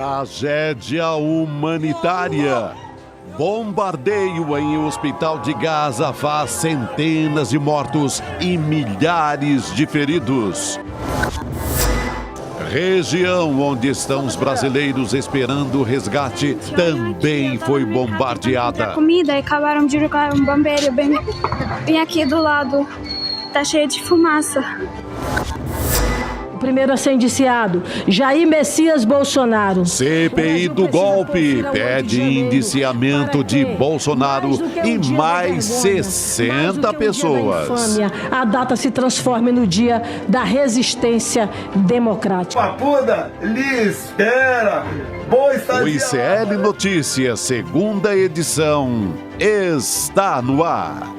Tragédia humanitária. Bombardeio em hospital de Gaza faz centenas de mortos e milhares de feridos. Região onde estão os brasileiros esperando o resgate também foi bombardeada. Comida e acabaram de jogar um bombeiro bem aqui do lado. Tá cheio de fumaça. Primeiro a ser indiciado, Jair Messias Bolsonaro. CPI do golpe pede indiciamento de Bolsonaro e mais 60 pessoas. A data se transforma no dia da resistência democrática. Papuda, lhe espera. O ICL Notícias, segunda edição, está no ar.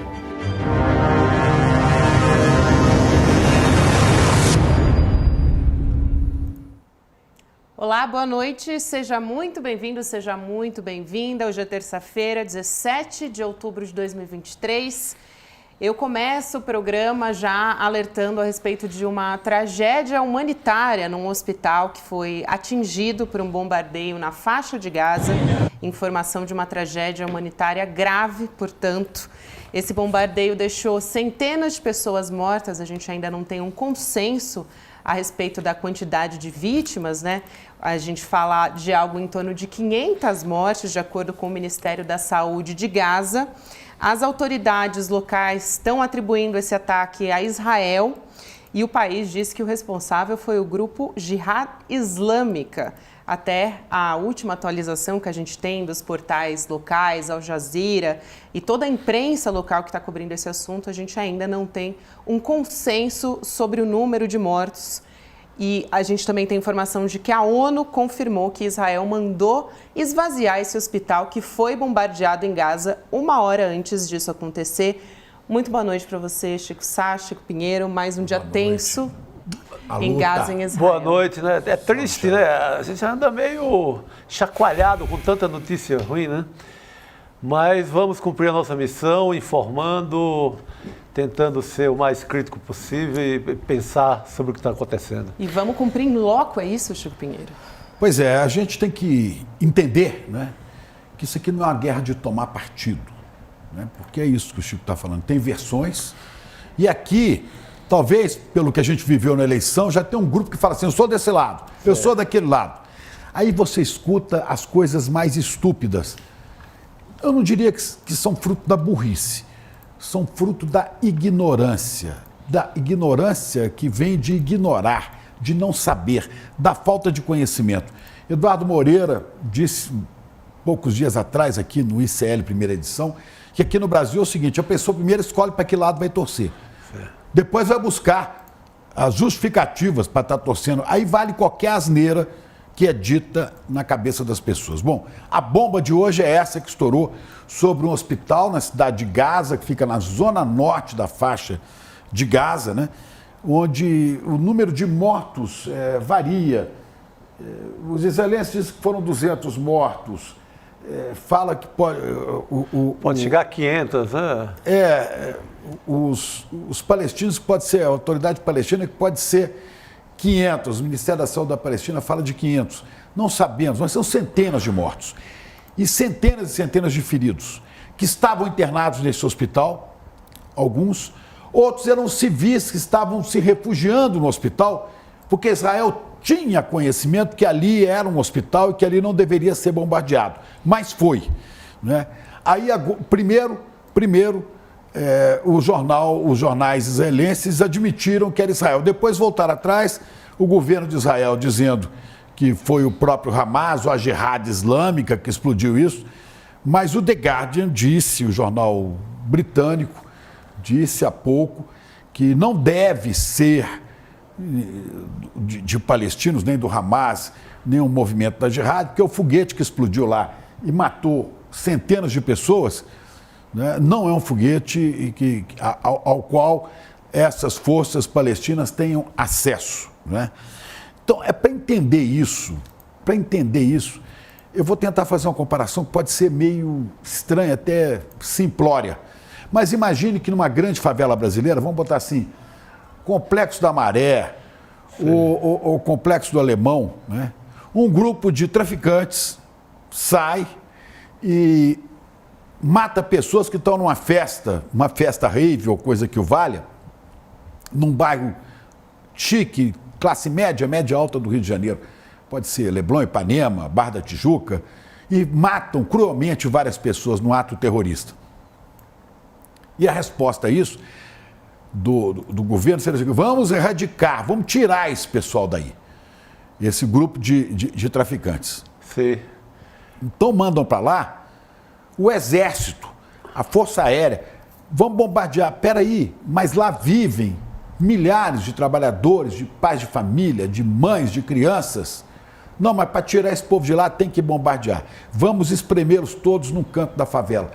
Olá, boa noite, seja muito bem-vindo, seja muito bem-vinda. Hoje é terça-feira, 17 de outubro de 2023. Eu começo o programa já alertando a respeito de uma tragédia humanitária num hospital que foi atingido por um bombardeio na faixa de Gaza. Informação de uma tragédia humanitária grave, portanto. Esse bombardeio deixou centenas de pessoas mortas, a gente ainda não tem um consenso a respeito da quantidade de vítimas, né? A gente fala de algo em torno de 500 mortes, de acordo com o Ministério da Saúde de Gaza. As autoridades locais estão atribuindo esse ataque a Israel e o país diz que o responsável foi o grupo Jihad Islâmica. Até a última atualização que a gente tem dos portais locais, Al Jazeera e toda a imprensa local que está cobrindo esse assunto, a gente ainda não tem um consenso sobre o número de mortos. E a gente também tem informação de que a ONU confirmou que Israel mandou esvaziar esse hospital que foi bombardeado em Gaza uma hora antes disso acontecer. Muito boa noite para você, Chico Sá, Chico Pinheiro. Mais um dia tenso em Gaza, em Israel. Boa noite, né? É triste, né? A gente anda meio chacoalhado com tanta notícia ruim, né? Mas vamos cumprir a nossa missão, informando, tentando ser o mais crítico possível e pensar sobre o que está acontecendo. E vamos cumprir em loco, é isso, Chico Pinheiro? Pois é, a gente tem que entender, né, que isso aqui não é uma guerra de tomar partido, né, porque é isso que o Chico está falando. Tem versões e aqui, talvez, pelo que a gente viveu na eleição, já tem um grupo que fala assim, eu sou desse lado, eu sou daquele lado. Aí você escuta as coisas mais estúpidas. Eu não diria que são fruto da burrice, são fruto da ignorância que vem de ignorar, de não saber, da falta de conhecimento. Eduardo Moreira disse poucos dias atrás aqui no ICL primeira edição, que aqui no Brasil é o seguinte, a pessoa primeiro escolhe para que lado vai torcer, depois vai buscar as justificativas para estar torcendo, aí vale qualquer asneira que é dita na cabeça das pessoas. Bom, a bomba de hoje é essa que estourou sobre um hospital na cidade de Gaza, que fica na zona norte da faixa de Gaza, né? Onde o número de mortos varia. Os israelenses dizem que foram 200 mortos. Fala que pode... Pode chegar a 500, né? Os palestinos, que pode ser, a autoridade palestina, que pode ser 500, o Ministério da Saúde da Palestina fala de 500. Não sabemos, mas são centenas de mortos. E centenas de feridos, que estavam internados nesse hospital, alguns. Outros eram civis que estavam se refugiando no hospital, porque Israel tinha conhecimento que ali era um hospital e que ali não deveria ser bombardeado. Mas foi, né? Aí, primeiro os jornais israelenses admitiram que era Israel. Depois voltaram atrás, o governo de Israel dizendo que foi o próprio Hamas ou a Jihad Islâmica que explodiu isso. Mas o The Guardian disse, o jornal britânico, disse há pouco que não deve ser de palestinos, nem do Hamas, nem um movimento da Jihad, porque o foguete que explodiu lá e matou centenas de pessoas, né, não é um foguete ao qual essas forças palestinas tenham acesso, né? Então, para entender isso, eu vou tentar fazer uma comparação que pode ser meio estranha, até simplória. Mas imagine que numa grande favela brasileira, vamos botar assim, Complexo da Maré, o Complexo do Alemão, né? um grupo de traficantes sai e mata pessoas que estão numa festa, uma festa rave ou coisa que o valha, num bairro chique, classe média, média alta do Rio de Janeiro. Pode ser Leblon, Ipanema, Barra da Tijuca, e matam cruelmente várias pessoas num ato terrorista. E a resposta a isso do governo seria assim: vamos erradicar, vamos tirar esse pessoal daí, esse grupo de traficantes. Sim. Então mandam para lá o exército, a força aérea, vamos bombardear. Peraí, mas lá vivem milhares de trabalhadores, de pais de família, de mães, de crianças. Não, mas para tirar esse povo de lá tem que bombardear. Vamos espremê-los todos num canto da favela.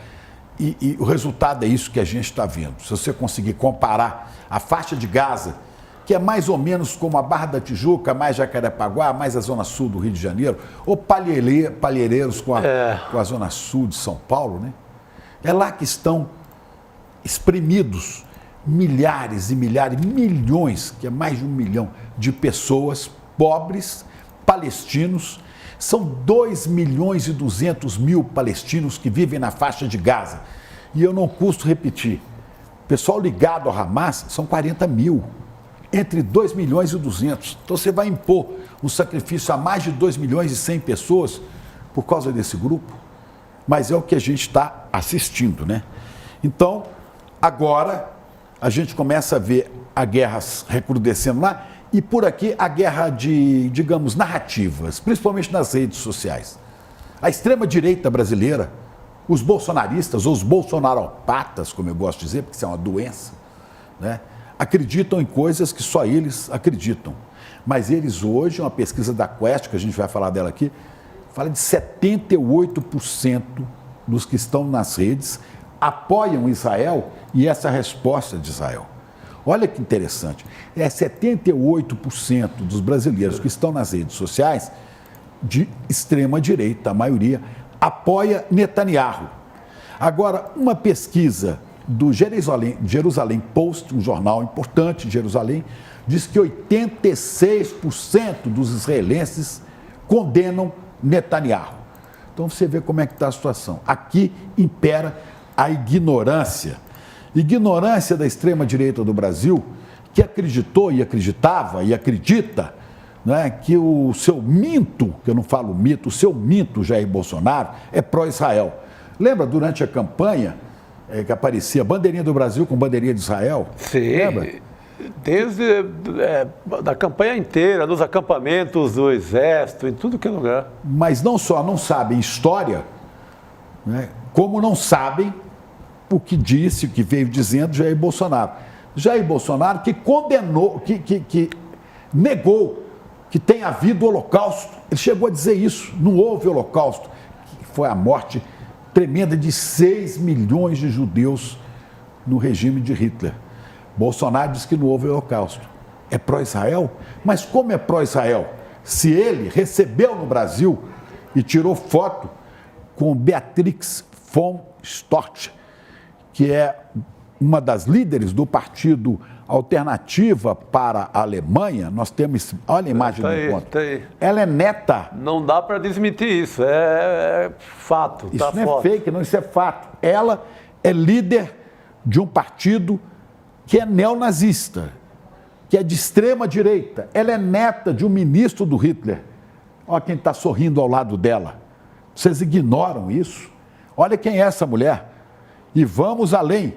E o resultado é isso que a gente está vendo. Se você conseguir comparar a faixa de Gaza, que é mais ou menos como a Barra da Tijuca, mais Jacarepaguá, mais a zona sul do Rio de Janeiro, ou Palheireiros com a zona sul de São Paulo, né? É lá que estão espremidos milhares e milhares, milhões, que é mais de 1 milhão de pessoas pobres, palestinos. São 2.200.000 palestinos que vivem na faixa de Gaza. E eu não custo repetir, pessoal ligado ao Hamas são 40 mil, entre 2 milhões e 200. Então você vai impor um sacrifício a mais de 2 milhões e 100 pessoas por causa desse grupo? Mas é o que a gente está assistindo, né? Então, agora a gente começa a ver a guerra recrudescendo lá e por aqui a guerra de, digamos, narrativas, principalmente nas redes sociais. A extrema-direita brasileira, os bolsonaristas, ou os bolsonaropatas, como eu gosto de dizer, porque isso é uma doença, né? Acreditam em coisas que só eles acreditam. Mas eles hoje, uma pesquisa da Quest, que a gente vai falar dela aqui, fala de 78% dos que estão nas redes apoiam Israel e essa é a resposta de Israel. Olha que interessante, 78% dos brasileiros que estão nas redes sociais, de extrema direita, a maioria, apoia Netanyahu. Agora, uma pesquisa do Jerusalém Post, um jornal importante de Jerusalém, diz que 86% dos israelenses condenam Netanyahu. Então você vê como é que está a situação. Aqui impera a ignorância. Ignorância da extrema-direita do Brasil, que acreditou e acreditava e acredita, né, que o seu minto, que eu não falo mito, o seu minto Jair Bolsonaro é pró-Israel. Lembra durante a campanha que aparecia bandeirinha do Brasil com bandeirinha de Israel? Sim. Lembra? Desde da campanha inteira, nos acampamentos do Exército, em tudo que é lugar. Mas não só não sabem história, né, como não sabem o que disse, o que veio dizendo Jair Bolsonaro. Jair Bolsonaro que condenou, que negou que tenha havido holocausto. Ele chegou a dizer isso, não houve holocausto. Foi a morte tremenda de 6 milhões de judeus no regime de Hitler. Bolsonaro diz que não houve holocausto. É pró-Israel? Mas como é pró-Israel? Se ele recebeu no Brasil e tirou foto com Beatrix von Storch, que é uma das líderes do partido Alternativa para a Alemanha, nós temos, olha a imagem do encontro. Tá aí. Ela é neta. Não dá para desmentir isso, é fato. Isso tá não foto. é fake, não, isso é fato. Ela é líder de um partido que é neonazista, que é de extrema direita. Ela é neta de um ministro do Hitler. Olha quem está sorrindo ao lado dela. Vocês ignoram isso? Olha quem é essa mulher. E vamos além.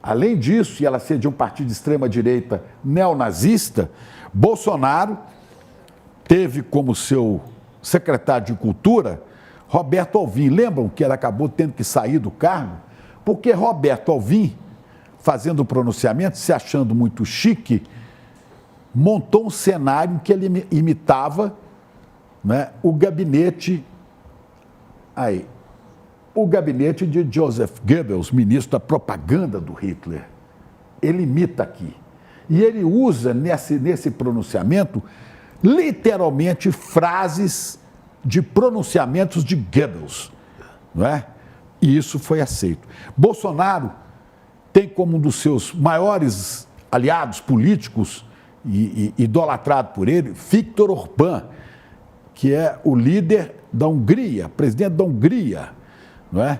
Além disso, e ela ser de um partido de extrema direita neonazista, Bolsonaro teve como seu secretário de Cultura Roberto Alvim. Lembram que ele acabou tendo que sair do cargo? Porque Roberto Alvim, fazendo o pronunciamento, se achando muito chique, montou um cenário em que ele imitava, né, o gabinete de Joseph Goebbels, ministro da propaganda do Hitler. Ele imita aqui. E ele usa nesse pronunciamento, literalmente, frases de pronunciamentos de Goebbels. Não é? E isso foi aceito. Bolsonaro tem como um dos seus maiores aliados políticos, e idolatrado por ele, Viktor Orbán, que é o líder da Hungria, presidente da Hungria, não é?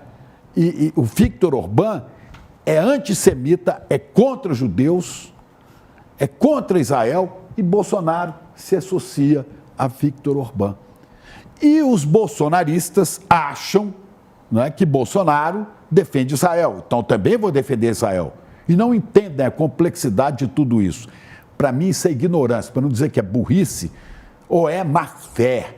E o Viktor Orbán é antissemita, é contra os judeus, é contra Israel, e Bolsonaro se associa a Viktor Orbán. E os bolsonaristas acham, não é, que Bolsonaro defende Israel, então também vou defender Israel. E não entendem a complexidade de tudo isso. Para mim isso é ignorância, para não dizer que é burrice, ou é má fé,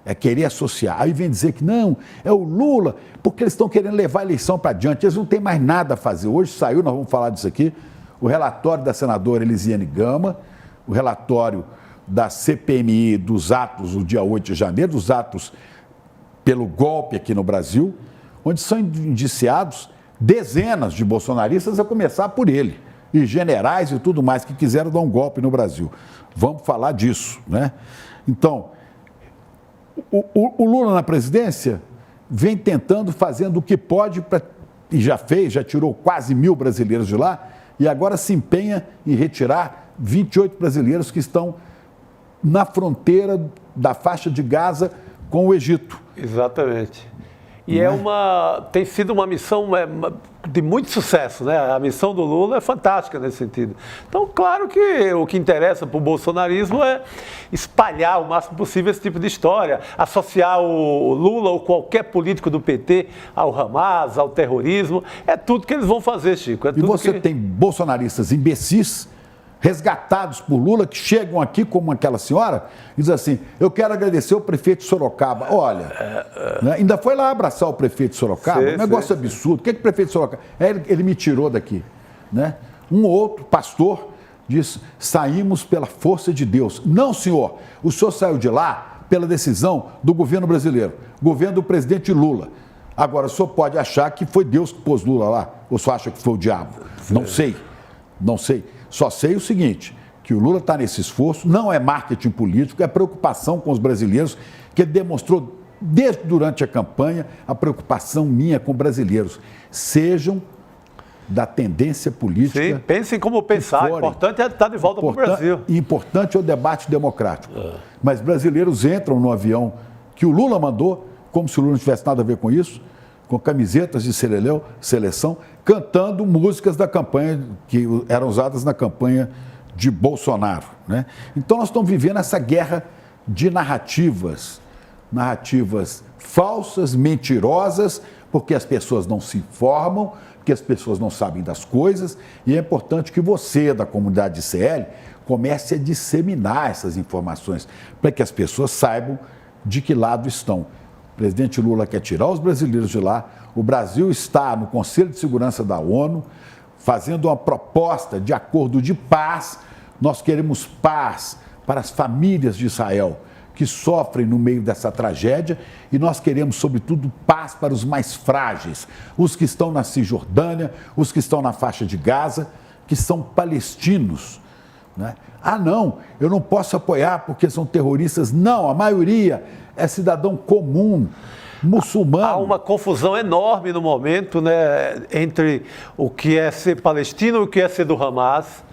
é querer associar. Aí vem dizer que não, é o Lula, porque eles estão querendo levar a eleição para adiante, eles não têm mais nada a fazer. Hoje saiu, nós vamos falar disso aqui, o relatório da senadora Elisiane Gama, o relatório da CPMI dos atos do dia 8 de janeiro, dos atos pelo golpe aqui no Brasil, onde são indiciados dezenas de bolsonaristas, a começar por ele, e generais e tudo mais que quiseram dar um golpe no Brasil. Vamos falar disso, né? Então, o Lula na presidência vem tentando, fazendo o que pode, e já fez, já tirou quase 1.000 brasileiros de lá, e agora se empenha em retirar 28 brasileiros que estão na fronteira da faixa de Gaza com o Egito. Exatamente. E tem sido uma missão de muito sucesso, né? A missão do Lula é fantástica nesse sentido. Então, claro que o que interessa para o bolsonarismo é espalhar o máximo possível esse tipo de história, associar o Lula ou qualquer político do PT ao Hamas, ao terrorismo. É tudo que eles vão fazer, Chico. E você tem bolsonaristas imbecis, resgatados por Lula, que chegam aqui como aquela senhora e dizem assim, eu quero agradecer ao prefeito de Sorocaba. Olha, né, ainda foi lá abraçar o prefeito de Sorocaba, um negócio absurdo. O que o prefeito de Sorocaba... Ele me tirou daqui. Né? Um outro pastor disse, saímos pela força de Deus. Não, senhor, o senhor saiu de lá pela decisão do governo brasileiro, governo do presidente Lula. Agora, o senhor pode achar que foi Deus que pôs Lula lá, ou o senhor acha que foi o diabo? Não sei, não sei. Só sei o seguinte, que o Lula está nesse esforço, não é marketing político, é preocupação com os brasileiros, que ele demonstrou desde durante a campanha a preocupação minha com brasileiros. Sejam da tendência política. Sim, pensem como pensar, o importante é estar de volta para o Brasil. Importante é o debate democrático. Mas brasileiros entram no avião que o Lula mandou, como se o Lula não tivesse nada a ver com isso, com camisetas de seleção, cantando músicas da campanha, que eram usadas na campanha de Bolsonaro. Né? Então nós estamos vivendo essa guerra de narrativas falsas, mentirosas, porque as pessoas não se informam, porque as pessoas não sabem das coisas, e é importante que você, da comunidade de CL, comece a disseminar essas informações, para que as pessoas saibam de que lado estão. O presidente Lula quer tirar os brasileiros de lá. O Brasil está no Conselho de Segurança da ONU fazendo uma proposta de acordo de paz. Nós queremos paz para as famílias de Israel que sofrem no meio dessa tragédia e nós queremos, sobretudo, paz para os mais frágeis, os que estão na Cisjordânia, os que estão na faixa de Gaza, que são palestinos. Né? Ah, não, eu não posso apoiar porque são terroristas. Não, a maioria é cidadão comum, muçulmano. Há uma confusão enorme no momento, né, entre o que é ser palestino e o que é ser do Hamas.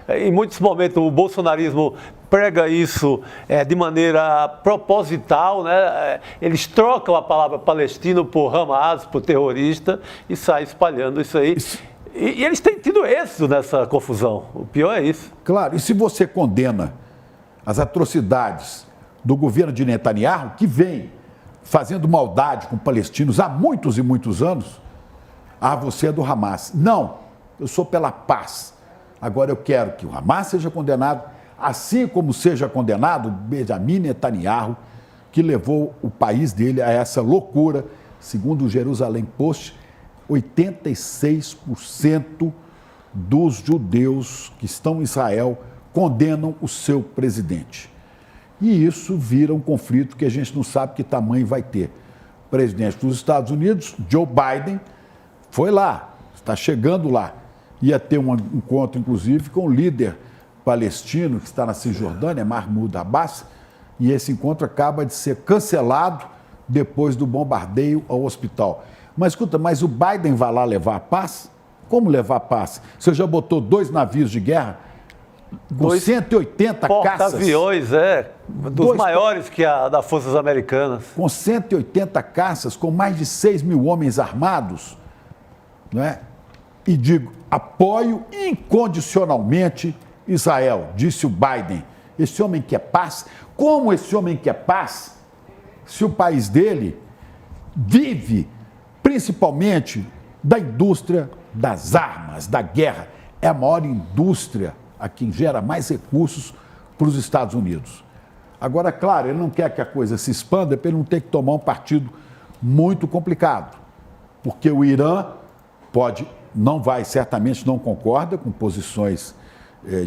Em muitos momentos o bolsonarismo prega isso de maneira proposital, né? Eles trocam a palavra palestino por Hamas, por terrorista, e saem espalhando isso aí. E eles têm tido êxito nessa confusão. O pior é isso. Claro, e se você condena as atrocidades do governo de Netanyahu, que vem fazendo maldade com palestinos há muitos e muitos anos, você é do Hamas. Não, eu sou pela paz. Agora eu quero que o Hamas seja condenado, assim como seja condenado Benjamin Netanyahu, que levou o país dele a essa loucura. Segundo o Jerusalém Post, 86% dos judeus que estão em Israel condenam o seu presidente. E isso vira um conflito que a gente não sabe que tamanho vai ter. O presidente dos Estados Unidos, Joe Biden, foi lá, está chegando lá. Ia ter um encontro, inclusive, com o líder palestino que está na Cisjordânia, Mahmoud Abbas, e esse encontro acaba de ser cancelado depois do bombardeio ao hospital. Mas escuta, mas o Biden vai lá levar a paz? Como levar a paz? Você já botou 2 navios de guerra com 180 caças. Porta-aviões, dos maiores que a das Forças Americanas. Com 180 caças, com mais de 6 mil homens armados, não é? E digo, apoio incondicionalmente Israel, disse o Biden. Esse homem quer paz. Como esse homem quer paz, se o país dele vive principalmente da indústria das armas, da guerra? É a maior indústria a quem gera mais recursos para os Estados Unidos. Agora, claro, ele não quer que a coisa se expanda para ele não ter que tomar um partido muito complicado, porque o Irã certamente não concorda com posições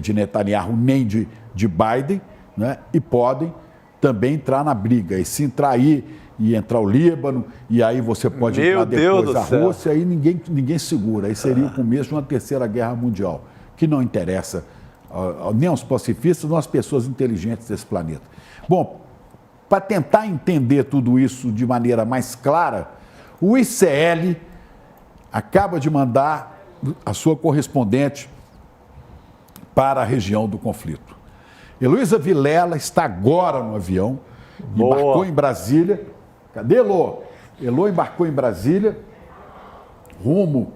de Netanyahu nem de Biden, né? E podem também entrar na briga. E se entrar aí e entrar o Líbano, e aí você pode entrar depois a Rússia, aí ninguém segura. Aí seria o começo de uma terceira guerra mundial, que não interessa nem aos pacifistas, nem às pessoas inteligentes desse planeta. Bom, para tentar entender tudo isso de maneira mais clara, o ICL acaba de mandar a sua correspondente para a região do conflito. Heloísa Vilela está agora no avião, embarcou em Brasília. Cadê Elô? Elô embarcou em Brasília, rumo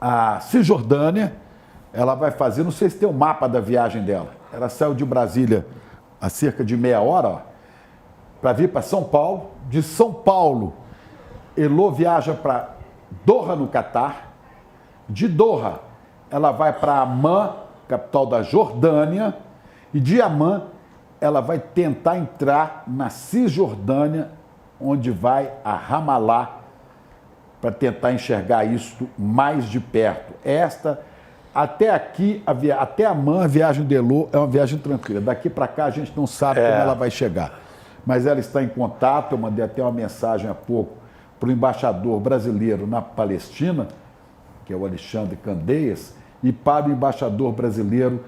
à Cisjordânia. Ela vai fazer, não sei se tem o mapa da viagem dela. Ela saiu de Brasília há cerca de meia hora para vir para São Paulo. De São Paulo, Elô viaja para Doha, no Catar. De Doha, ela vai para Amman, capital da Jordânia. E de Amman, ela vai tentar entrar na Cisjordânia, onde vai a Ramallah, para tentar enxergar isso mais de perto. Até aqui, até Amman, a viagem de Elô é uma viagem tranquila. Daqui para cá a gente não sabe como ela vai chegar. Mas ela está em contato, eu mandei até uma mensagem há pouco para o embaixador brasileiro na Palestina, que é o Alexandre Candeias, e para o embaixador brasileiro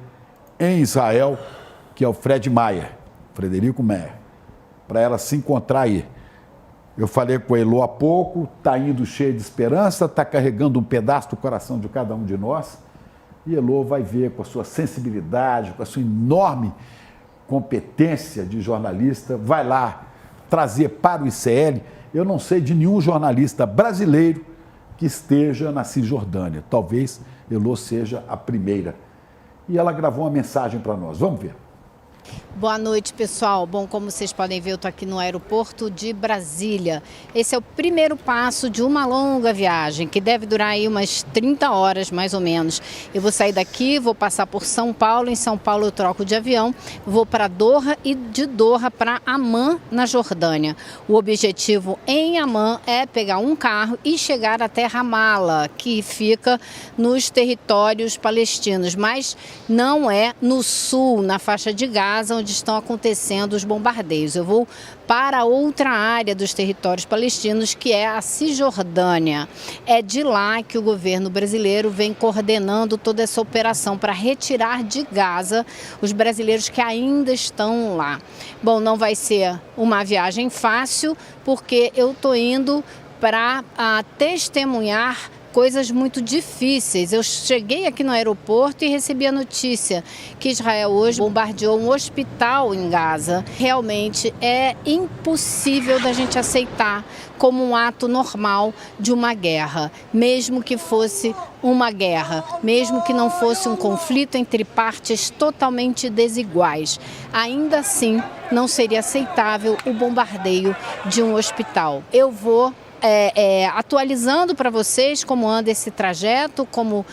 em Israel, que é o Frederico Meyer, para ela se encontrar aí. Eu falei com a Elô há pouco, está indo cheia de esperança, está carregando um pedaço do coração de cada um de nós. E Elô vai ver com a sua sensibilidade, com a sua enorme competência de jornalista, vai lá trazer para o ICL. Eu não sei de nenhum jornalista brasileiro que esteja na Cisjordânia. Talvez Elô seja a primeira. E ela gravou uma mensagem para nós. Vamos ver. Boa noite, pessoal. Bom, como vocês podem ver, eu estou aqui no aeroporto de Brasília. Esse é o primeiro passo de uma longa viagem, que deve durar aí umas 30 horas, mais ou menos. Eu vou sair daqui, vou passar por São Paulo. Em São Paulo eu troco de avião, vou para Doha e de Doha para Amman, na Jordânia. O objetivo em Amman é pegar um carro e chegar até Ramallah, que fica nos territórios palestinos, mas não é no sul, na faixa de Gaza, onde estão acontecendo os bombardeios. Eu vou para outra área dos territórios palestinos, que é a Cisjordânia. É de lá que o governo brasileiro vem coordenando toda essa operação para retirar de Gaza os brasileiros que ainda estão lá. Bom, não vai ser uma viagem fácil, porque eu estou indo para testemunhar coisas muito difíceis. Eu cheguei aqui no aeroporto e recebi a notícia que Israel hoje bombardeou um hospital em Gaza. Realmente é impossível da gente aceitar como um ato normal de uma guerra, mesmo que fosse uma guerra, mesmo que não fosse um conflito entre partes totalmente desiguais. Ainda assim, não seria aceitável o bombardeio de um hospital. Eu vou atualizando para vocês como anda esse trajeto, como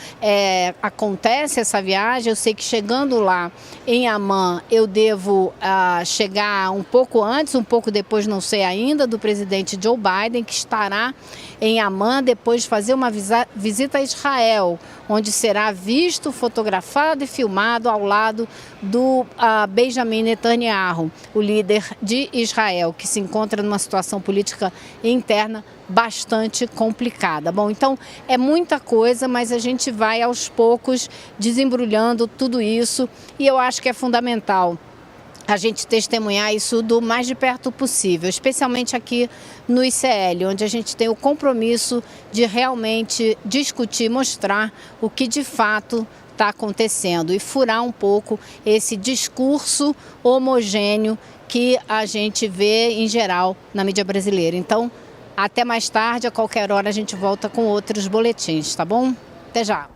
acontece essa viagem. Eu sei que chegando lá em Amman eu devo chegar um pouco antes, um pouco depois, não sei ainda, do presidente Joe Biden, que estará em Amman depois de fazer uma visita a Israel, onde será visto, fotografado e filmado ao lado do Benjamin Netanyahu, o líder de Israel, que se encontra numa situação política interna bastante complicada. Bom, então é muita coisa, mas a gente vai aos poucos desembrulhando tudo isso, e eu acho que é fundamental a gente testemunhar isso do mais de perto possível, especialmente aqui no ICL, onde a gente tem o compromisso de realmente discutir, mostrar o que de fato está acontecendo e furar um pouco esse discurso homogêneo que a gente vê em geral na mídia brasileira. Então, até mais tarde, a qualquer hora a gente volta com outros boletins, tá bom? Até já.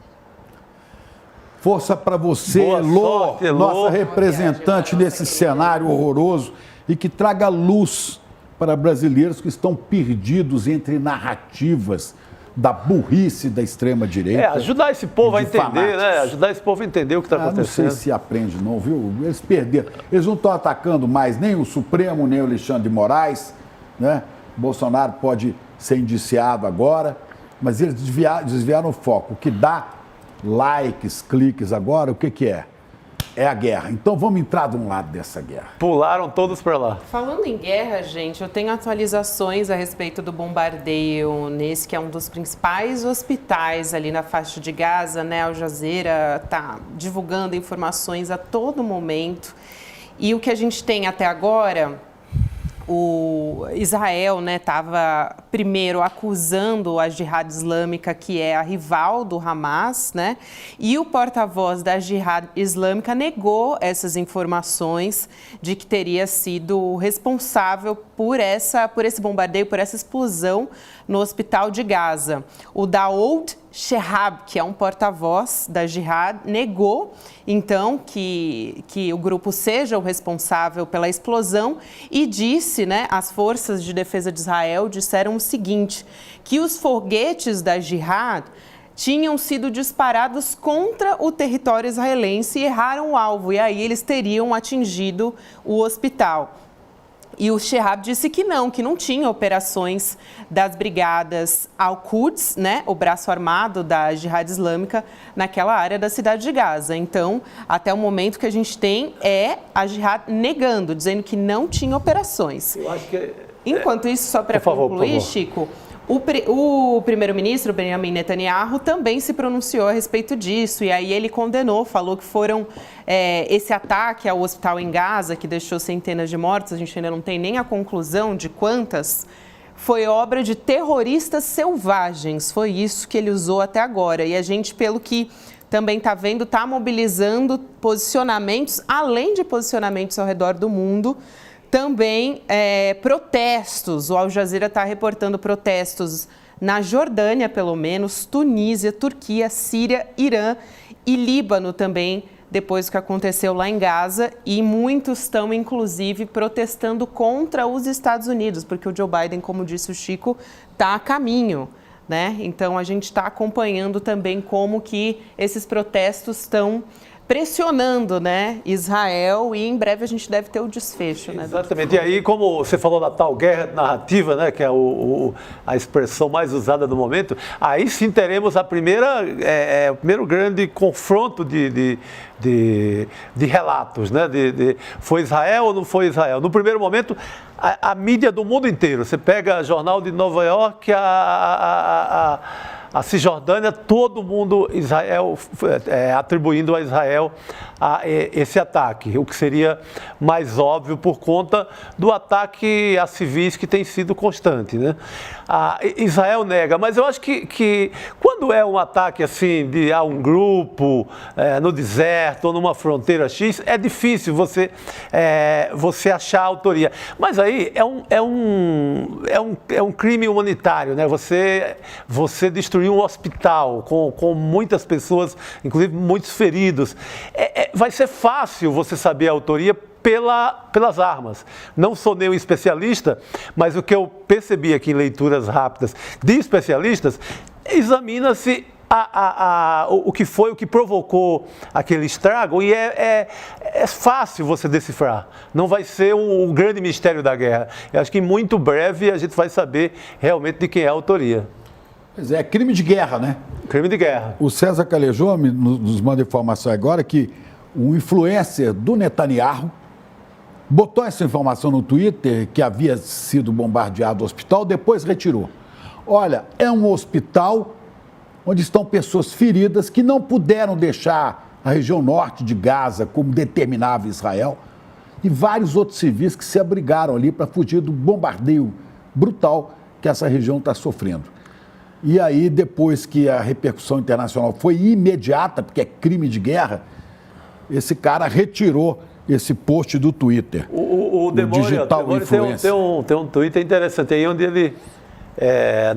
Força para você, Lô, nossa representante nesse cenário horroroso e que traga luz para brasileiros que estão perdidos entre narrativas da burrice da extrema-direita. Ajudar esse povo a entender, né? Ajudar esse povo a entender o que está acontecendo. Não sei se aprende não, viu? Eles perderam. Eles não estão atacando mais nem o Supremo, nem o Alexandre de Moraes, né? Bolsonaro pode ser indiciado agora, mas eles desviaram o foco. O que dá likes, cliques agora, o que é? É a guerra. Então vamos entrar de um lado dessa guerra. Pularam todos para lá. Falando em guerra, gente, eu tenho atualizações a respeito do bombardeio nesse que é um dos principais hospitais ali na faixa de Gaza, né? Al Jazeera está divulgando informações a todo momento. E o que a gente tem até agora, o Israel, né, estava primeiro acusando a Jihad Islâmica, que é a rival do Hamas, né? E o porta-voz da Jihad Islâmica negou essas informações de que teria sido responsável por esse bombardeio, por essa explosão no hospital de Gaza. O Daoud Shehab, que é um porta-voz da Jihad, negou, então, que o grupo seja o responsável pela explosão e disse, né, as forças de defesa de Israel disseram o seguinte, que os foguetes da Jihad tinham sido disparados contra o território israelense e erraram o alvo, e aí eles teriam atingido o hospital. E o Shehab disse que não tinha operações das brigadas Al-Quds, né, o braço armado da Jihad Islâmica, naquela área da cidade de Gaza. Então, até o momento que a gente tem é a Jihad negando, dizendo que não tinha operações. Eu acho que Enquanto isso, só para concluir, Chico, o primeiro-ministro Benjamin Netanyahu também se pronunciou a respeito disso e aí ele condenou, falou que foram esse ataque ao hospital em Gaza, que deixou centenas de mortos, a gente ainda não tem nem a conclusão de quantas, foi obra de terroristas selvagens, foi isso que ele usou até agora. E a gente, pelo que também está vendo, está mobilizando posicionamentos, além de posicionamentos ao redor do mundo, também protestos. O Al Jazeera está reportando protestos na Jordânia, pelo menos, Tunísia, Turquia, Síria, Irã e Líbano também, depois do que aconteceu lá em Gaza. E muitos estão, inclusive, protestando contra os Estados Unidos, porque o Joe Biden, como disse o Chico, está a caminho, né? Então, a gente está acompanhando também como que esses protestos estão pressionando, né, Israel, e em breve a gente deve ter o desfecho, né? Exatamente. E aí, como você falou da tal guerra narrativa, né, que é a expressão mais usada no momento, aí sim teremos o primeiro grande confronto de relatos, né? Foi Israel ou não foi Israel? No primeiro momento, a mídia do mundo inteiro, você pega o jornal de Nova York, a Cisjordânia, todo mundo, Israel, atribuindo a Israel esse ataque, o que seria mais óbvio por conta do ataque a civis que tem sido constante, né? Israel nega, mas eu acho que quando é um ataque assim a um grupo no deserto ou numa fronteira X, é difícil você achar a autoria. Mas aí é um crime humanitário, né? Você destruiu um hospital com muitas pessoas, inclusive muitos feridos. Vai ser fácil você saber a autoria pelas armas. Não sou nenhum especialista, mas o que eu percebi aqui em leituras rápidas de especialistas, examina-se o que provocou aquele estrago e é fácil você decifrar. Não vai ser um grande mistério da guerra. Eu acho que muito breve a gente vai saber realmente de quem é a autoria. Pois é, crime de guerra, né? Crime de guerra. O César Calejou nos manda informação agora que o influencer do Netanyahu botou essa informação no Twitter que havia sido bombardeado o hospital, depois retirou. Olha, é um hospital onde estão pessoas feridas que não puderam deixar a região norte de Gaza, como determinava Israel, e vários outros civis que se abrigaram ali para fugir do bombardeio brutal que essa região está sofrendo. E aí, depois que a repercussão internacional foi imediata, porque é crime de guerra, esse cara retirou esse post do Twitter. O Demore tem um Twitter interessante aí, onde ele...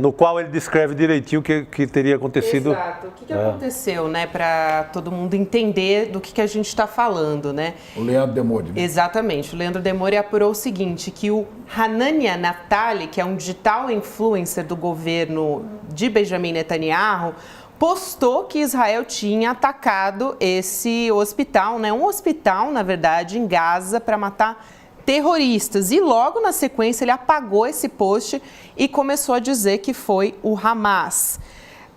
no qual ele descreve direitinho o que teria acontecido. Exato. O que aconteceu, né? Para todo mundo entender do que a gente está falando, né? O Leandro Demore. Né? Exatamente. O Leandro Demore apurou o seguinte, que o Hanania Naftali, que é um digital influencer do governo de Benjamin Netanyahu, postou que Israel tinha atacado esse hospital, né? Um hospital, na verdade, em Gaza, para matar terroristas. E logo na sequência ele apagou esse post e começou a dizer que foi o Hamas.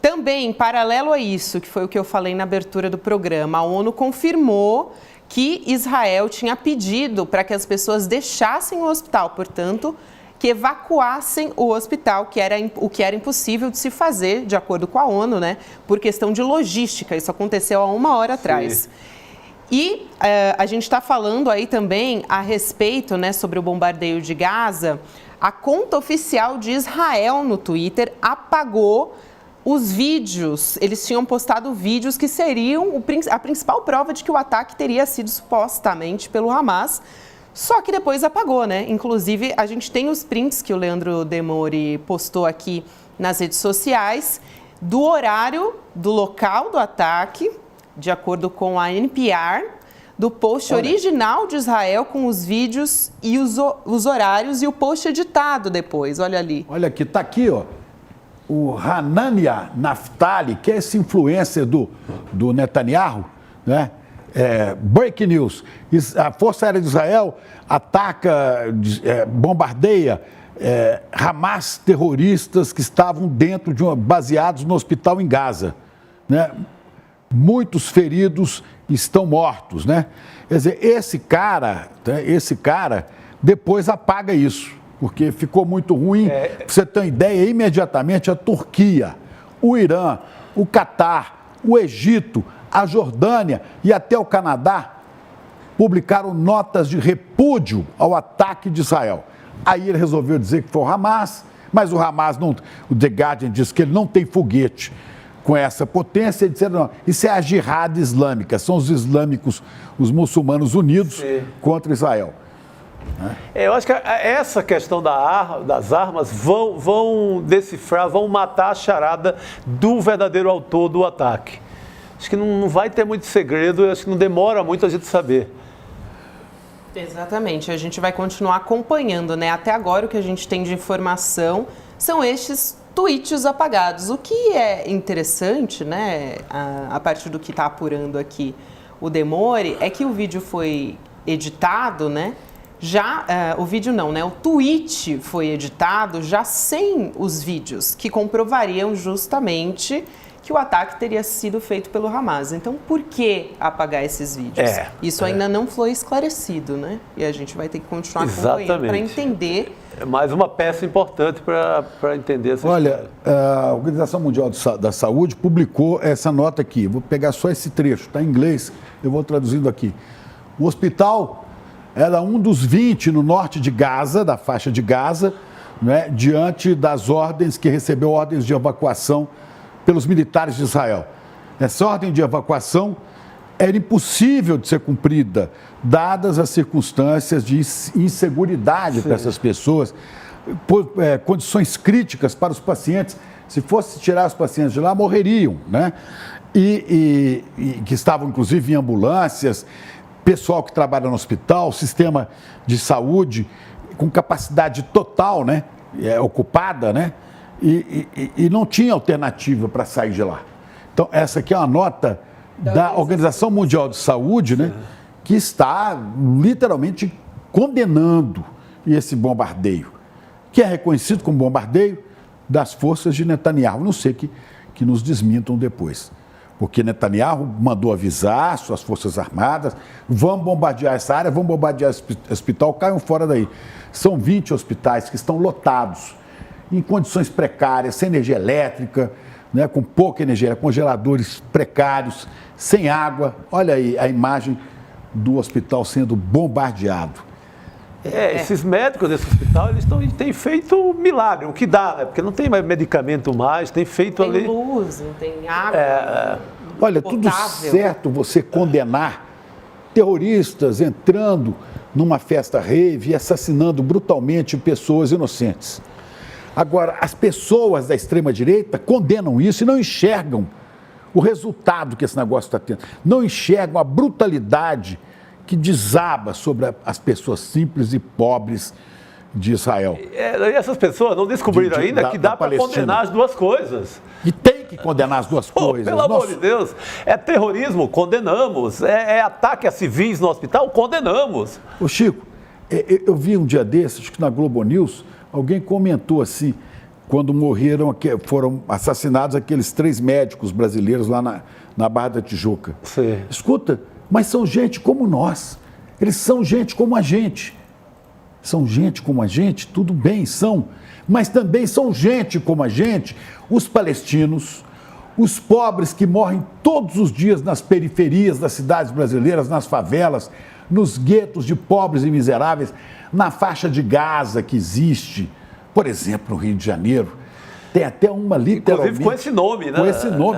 Também, em paralelo a isso, que foi o que eu falei na abertura do programa, a ONU confirmou que Israel tinha pedido para que as pessoas deixassem o hospital, portanto, que evacuassem o hospital, o que era impossível de se fazer, de acordo com a ONU, né, por questão de logística. Isso aconteceu há 1 hora atrás. E a gente está falando aí também a respeito, né, sobre o bombardeio de Gaza. A conta oficial de Israel no Twitter apagou os vídeos. Eles tinham postado vídeos que seriam a principal prova de que o ataque teria sido supostamente pelo Hamas. Só que depois apagou, né? Inclusive, a gente tem os prints que o Leandro Demore postou aqui nas redes sociais do horário, do local do ataque, de acordo com a NPR, do post original de Israel com os vídeos e os horários e o post editado depois. Olha ali. Olha aqui, tá aqui, ó. O Hanania Naftali, que é esse influencer do Netanyahu, né? Breaking news. A Força Aérea de Israel ataca, bombardeia Hamas terroristas que estavam baseados no hospital em Gaza, né? Muitos feridos estão mortos, né? Quer dizer, esse cara depois apaga isso, porque ficou muito ruim. Pra você ter uma ideia, imediatamente a Turquia, o Irã, o Catar, o Egito, a Jordânia e até o Canadá publicaram notas de repúdio ao ataque de Israel. Aí ele resolveu dizer que foi o Hamas, mas o Hamas não. O The Guardian diz que ele não tem foguete com essa potência, e disseram, não, isso é a jihad islâmica, são os islâmicos, os muçulmanos unidos contra Israel. Eu acho que essa questão das armas vão decifrar, vão matar a charada do verdadeiro autor do ataque. Acho que não vai ter muito segredo, acho que não demora muito a gente saber. Exatamente, a gente vai continuar acompanhando, né? Até agora o que a gente tem de informação são estes tweets apagados. O que é interessante, né, a partir do que está apurando aqui o Demore, é que o vídeo foi editado, né? O vídeo não, né? O tweet foi editado já sem os vídeos, que comprovariam justamente que o ataque teria sido feito pelo Hamas. Então, por que apagar esses vídeos? Isso ainda não foi esclarecido, né? E a gente vai ter que continuar acompanhando para entender. É mais uma peça importante para entender essa história. A Organização Mundial da Saúde publicou essa nota aqui. Vou pegar só esse trecho, está em inglês, eu vou traduzindo aqui. O hospital era um dos 20 no norte de Gaza, da faixa de Gaza, né, diante das ordens que recebeu ordens de evacuação pelos militares de Israel. Essa ordem de evacuação era impossível de ser cumprida, dadas as circunstâncias de inseguridade para essas pessoas, condições críticas para os pacientes. Se fosse tirar os pacientes de lá, morreriam, né? E que estavam, inclusive, em ambulâncias, pessoal que trabalha no hospital, sistema de saúde com capacidade total, né? Ocupada, né? E não tinha alternativa para sair de lá. Então, essa aqui é uma nota da Organização Mundial de Saúde, né, que está literalmente condenando esse bombardeio, que é reconhecido como bombardeio das forças de Netanyahu. Não sei que nos desmintam depois, porque Netanyahu mandou avisar suas forças armadas, vamos bombardear essa área, vamos bombardear esse hospital, caiam fora daí. São 20 hospitais que estão lotados, em condições precárias, sem energia elétrica, né, com pouca energia, congeladores precários, sem água. Olha aí a imagem do hospital sendo bombardeado. Esses médicos desse hospital, eles têm feito milagre, o que dá, né? Porque não tem mais medicamento mais, tem feito tem ali... Tem luz, não tem água. Olha, tudo certo você condenar terroristas entrando numa festa rave e assassinando brutalmente pessoas inocentes. Agora, as pessoas da extrema-direita condenam isso e não enxergam o resultado que esse negócio está tendo. Não enxergam a brutalidade que desaba sobre as pessoas simples e pobres de Israel. E essas pessoas não descobriram ainda que dá para condenar as duas coisas. E tem que condenar as duas coisas. Pelo amor de Deus, é terrorismo, condenamos. É ataque a civis no hospital, condenamos. Ô Chico, eu vi um dia desses, acho que na Globo News, alguém comentou assim, quando foram assassinados aqueles 3 médicos brasileiros lá na Barra da Tijuca. Sim. Escuta, mas são gente como nós. Eles são gente como a gente. São gente como a gente, tudo bem, são. Mas também são gente como a gente, os palestinos, os pobres que morrem todos os dias nas periferias das cidades brasileiras, nas favelas, nos guetos de pobres e miseráveis, na faixa de Gaza que existe, por exemplo, no Rio de Janeiro. Tem até uma literalmente... Inclusive com esse nome, né? Com esse nome,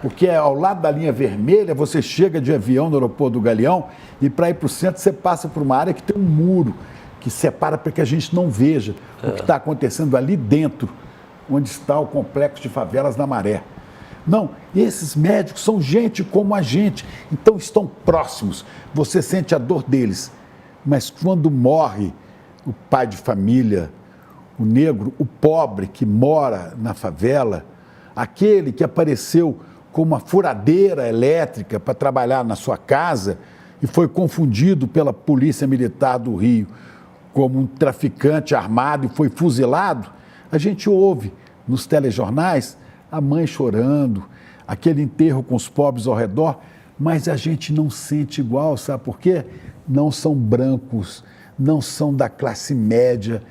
porque ao lado da linha vermelha, você chega de avião no aeroporto do Galeão e para ir para o centro você passa por uma área que tem um muro que separa para que a gente não veja o que está acontecendo ali dentro, onde está o complexo de favelas na Maré. Não, esses médicos são gente como a gente, então estão próximos, você sente a dor deles, mas quando morre o pai de família, o negro, o pobre que mora na favela, aquele que apareceu com uma furadeira elétrica para trabalhar na sua casa e foi confundido pela Polícia Militar do Rio como um traficante armado e foi fuzilado, a gente ouve nos telejornais a mãe chorando, aquele enterro com os pobres ao redor, mas a gente não sente igual, sabe por quê? Não são brancos, não são da classe média.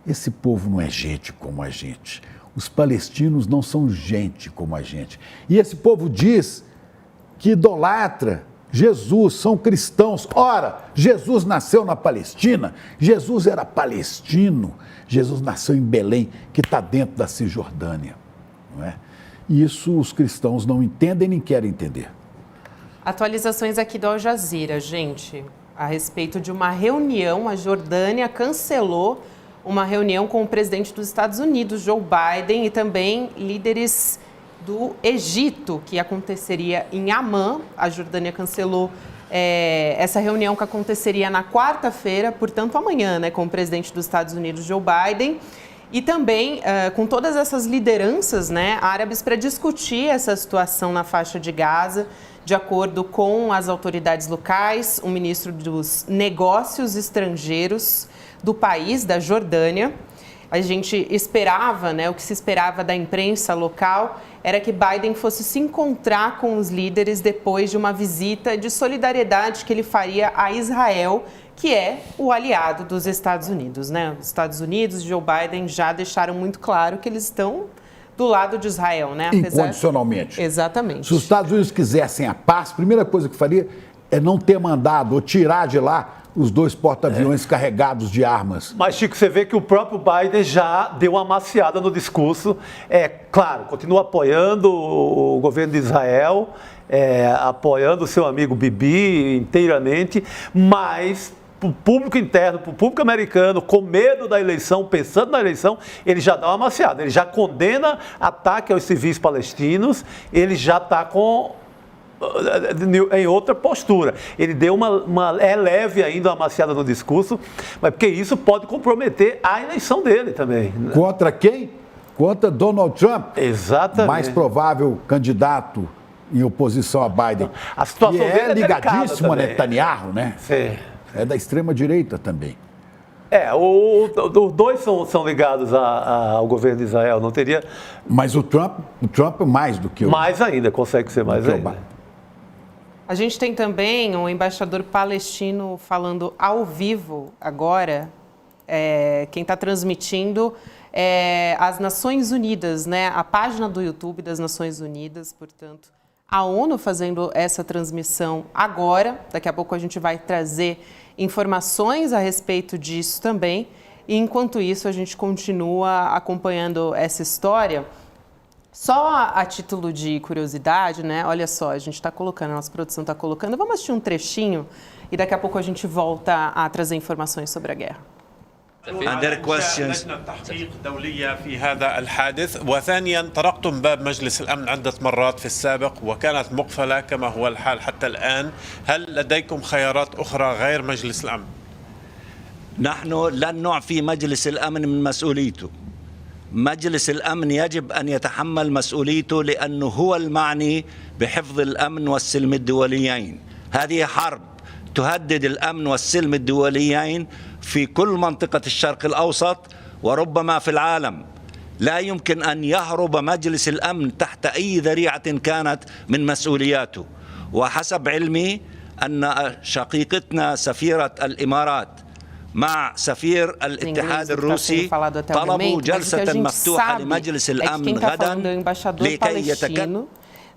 Esse povo não é gente como a gente. Os palestinos não são gente como a gente. E esse povo diz que idolatra Jesus, são cristãos. Ora, Jesus nasceu na Palestina, Jesus era palestino, Jesus nasceu em Belém, que está dentro da Cisjordânia. Não é? E isso os cristãos não entendem nem querem entender. Atualizações aqui do Al Jazeera, gente, a respeito de uma reunião, a Jordânia cancelou uma reunião com o presidente dos Estados Unidos, Joe Biden, e também líderes do Egito, que aconteceria em Amman. A Jordânia cancelou essa reunião que aconteceria na quarta-feira, portanto amanhã, né, com o presidente dos Estados Unidos, Joe Biden, e também com todas essas lideranças, né, árabes para discutir essa situação na faixa de Gaza. De acordo com as autoridades locais, o ministro dos Negócios Estrangeiros do país, da Jordânia, a gente esperava, né, o que se esperava da imprensa local era que Biden fosse se encontrar com os líderes depois de uma visita de solidariedade que ele faria a Israel, que é o aliado dos Estados Unidos, né? Os Estados Unidos e Joe Biden já deixaram muito claro que eles estão do lado de Israel, né? Incondicionalmente. Exatamente. Se os Estados Unidos quisessem a paz, a primeira coisa que faria é não ter mandado ou tirar de lá os 2 porta-aviões carregados de armas. Mas, Chico, você vê que o próprio Biden já deu uma amaciada no discurso. Claro, continua apoiando o governo de Israel, apoiando o seu amigo Bibi inteiramente, mas para o público interno, para o público americano, com medo da eleição, pensando na eleição, ele já dá uma amaciada, ele já condena ataque aos civis palestinos, ele já está em outra postura. Ele deu leve ainda uma amaciada no discurso, mas porque isso pode comprometer a eleição dele também. Contra quem? Contra Donald Trump. Exatamente. Mais provável candidato em oposição a Biden. A situação dele é ligadíssimo a também. Netanyahu, né? Sim. É da extrema-direita também. Os dois são ligados ao governo de Israel, não teria... Mas o Trump é mais do que o... Mais ainda, consegue ser mais ainda. A gente tem também um embaixador palestino falando ao vivo agora, quem está transmitindo é as Nações Unidas, né? A página do YouTube das Nações Unidas, portanto, A ONU fazendo essa transmissão agora. Daqui a pouco a gente vai trazer informações a respeito disso também. E enquanto isso, a gente continua acompanhando essa história. Só a título de curiosidade, né? Olha só, a gente está colocando, a nossa produção está colocando. Vamos assistir um trechinho e daqui a pouco a gente volta a trazer informações sobre a guerra. Are there questions? لجنة تحقيق دولية في هذا الحادث، وثانيا طرقتم باب مجلس الأمن عدة مرات في السابق وكانت مقفلة كما هو الحال حتى الآن. هل لديكم خيارات أخرى غير مجلس الأمن؟ نحن لن نعفي مجلس الأمن من مسؤوليته. مجلس الأمن يجب أن يتحمل مسؤوليته لأنه هو المعني بحفظ الأمن والسلم الدوليين. هذه حرب تهدد الأمن والسلم الدوليين في كل منطقة الشرق الأوسط وربما في العالم. لا يمكن أن يهرب مجلس الأمن تحت أي ذريعة كانت من مسؤولياته. وحسب علمي أن شقيقتنا سفيرة الإمارات مع سفير الاتحاد الروسي طلبوا جلسة مفتوحة لمجلس الأمن غدا لكي يتكلم.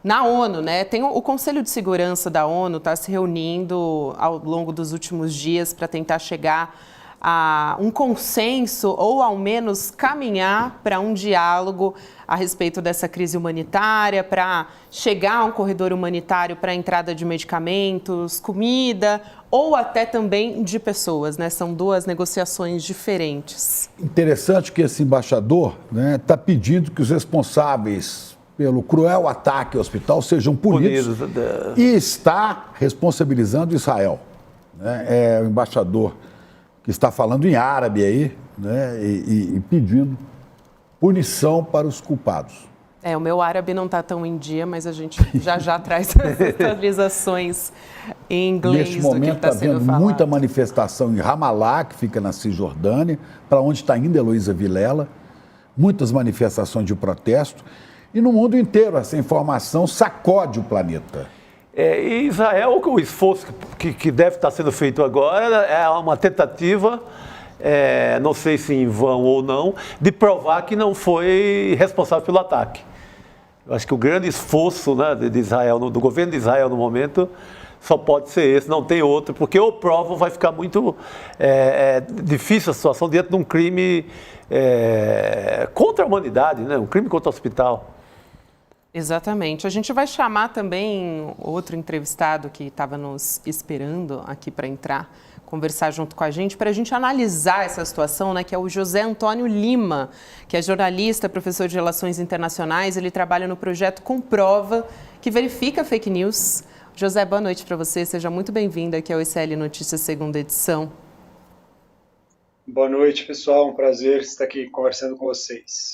Na ONU, né? O Conselho de Segurança da ONU está se reunindo ao longo dos últimos dias para tentar chegar a um consenso ou, ao menos, caminhar para um diálogo a respeito dessa crise humanitária, para chegar a um corredor humanitário para a entrada de medicamentos, comida ou até também de pessoas, né? São duas negociações diferentes. Interessante que esse embaixador está pedindo que os responsáveis pelo cruel ataque ao hospital sejam punidos e está responsabilizando Israel. É o embaixador que está falando em árabe aí, né, e pedindo punição para os culpados. O meu árabe não está tão em dia, mas a gente já traz as atualizações em inglês. Neste momento está havendo muita manifestação em Ramallah, que fica na Cisjordânia, para onde está indo Heloísa Vilela, muitas manifestações de protesto. E no mundo inteiro essa informação sacode o planeta. E Israel, o esforço que deve estar sendo feito agora é uma tentativa, não sei se em vão ou não, de provar que não foi responsável pelo ataque. Eu acho que o grande esforço, né, de Israel, do governo de Israel no momento, só pode ser esse, não tem outro, porque ou prova vai ficar muito difícil a situação diante de um crime contra a humanidade, né, um crime contra o hospital. Exatamente. A gente vai chamar também outro entrevistado que estava nos esperando aqui para entrar, conversar junto com a gente, para a gente analisar essa situação, né, que é o José Antônio Lima, que é jornalista, professor de Relações Internacionais. Ele trabalha no projeto Comprova, que verifica fake news. José, boa noite para você. Seja muito bem-vindo aqui ao ICL Notícias, segunda edição. Boa noite, pessoal. Um prazer estar aqui conversando com vocês.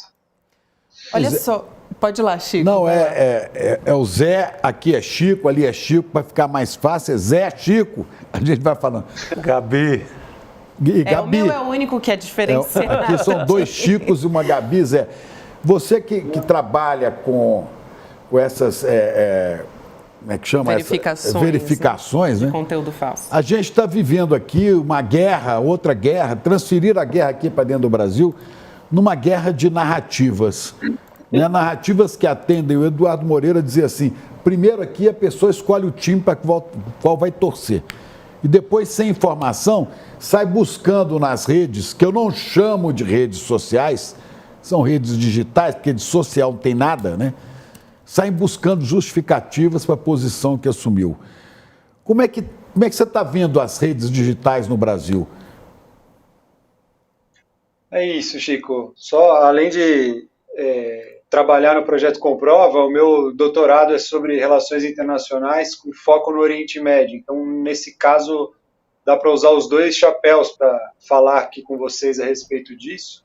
Olha só, pode ir lá, Chico. Não, é o Zé, aqui é Chico, ali é Chico, para ficar mais fácil, é Zé, Chico, a gente vai falando. Gabi. Gabi. O meu é o único que é diferenciado. Aqui são dois Chicos e uma Gabi, Zé. Você que trabalha com essas, como é que chama? Verificações, né? De conteúdo falso. A gente está vivendo aqui uma guerra, outra guerra, transferir a guerra aqui para dentro do Brasil, numa guerra de narrativas. Né? Narrativas que atendem. O Eduardo Moreira dizia assim, primeiro aqui a pessoa escolhe o time para qual vai torcer. E depois, sem informação, sai buscando nas redes, que eu não chamo de redes sociais, são redes digitais, porque de social não tem nada, né? Saem buscando justificativas para a posição que assumiu. Como é que você está vendo as redes digitais no Brasil? É isso, Chico. Só além de trabalhar no projeto Comprova, o meu doutorado é sobre relações internacionais com foco no Oriente Médio. Então, nesse caso, dá para usar os dois chapéus para falar aqui com vocês a respeito disso.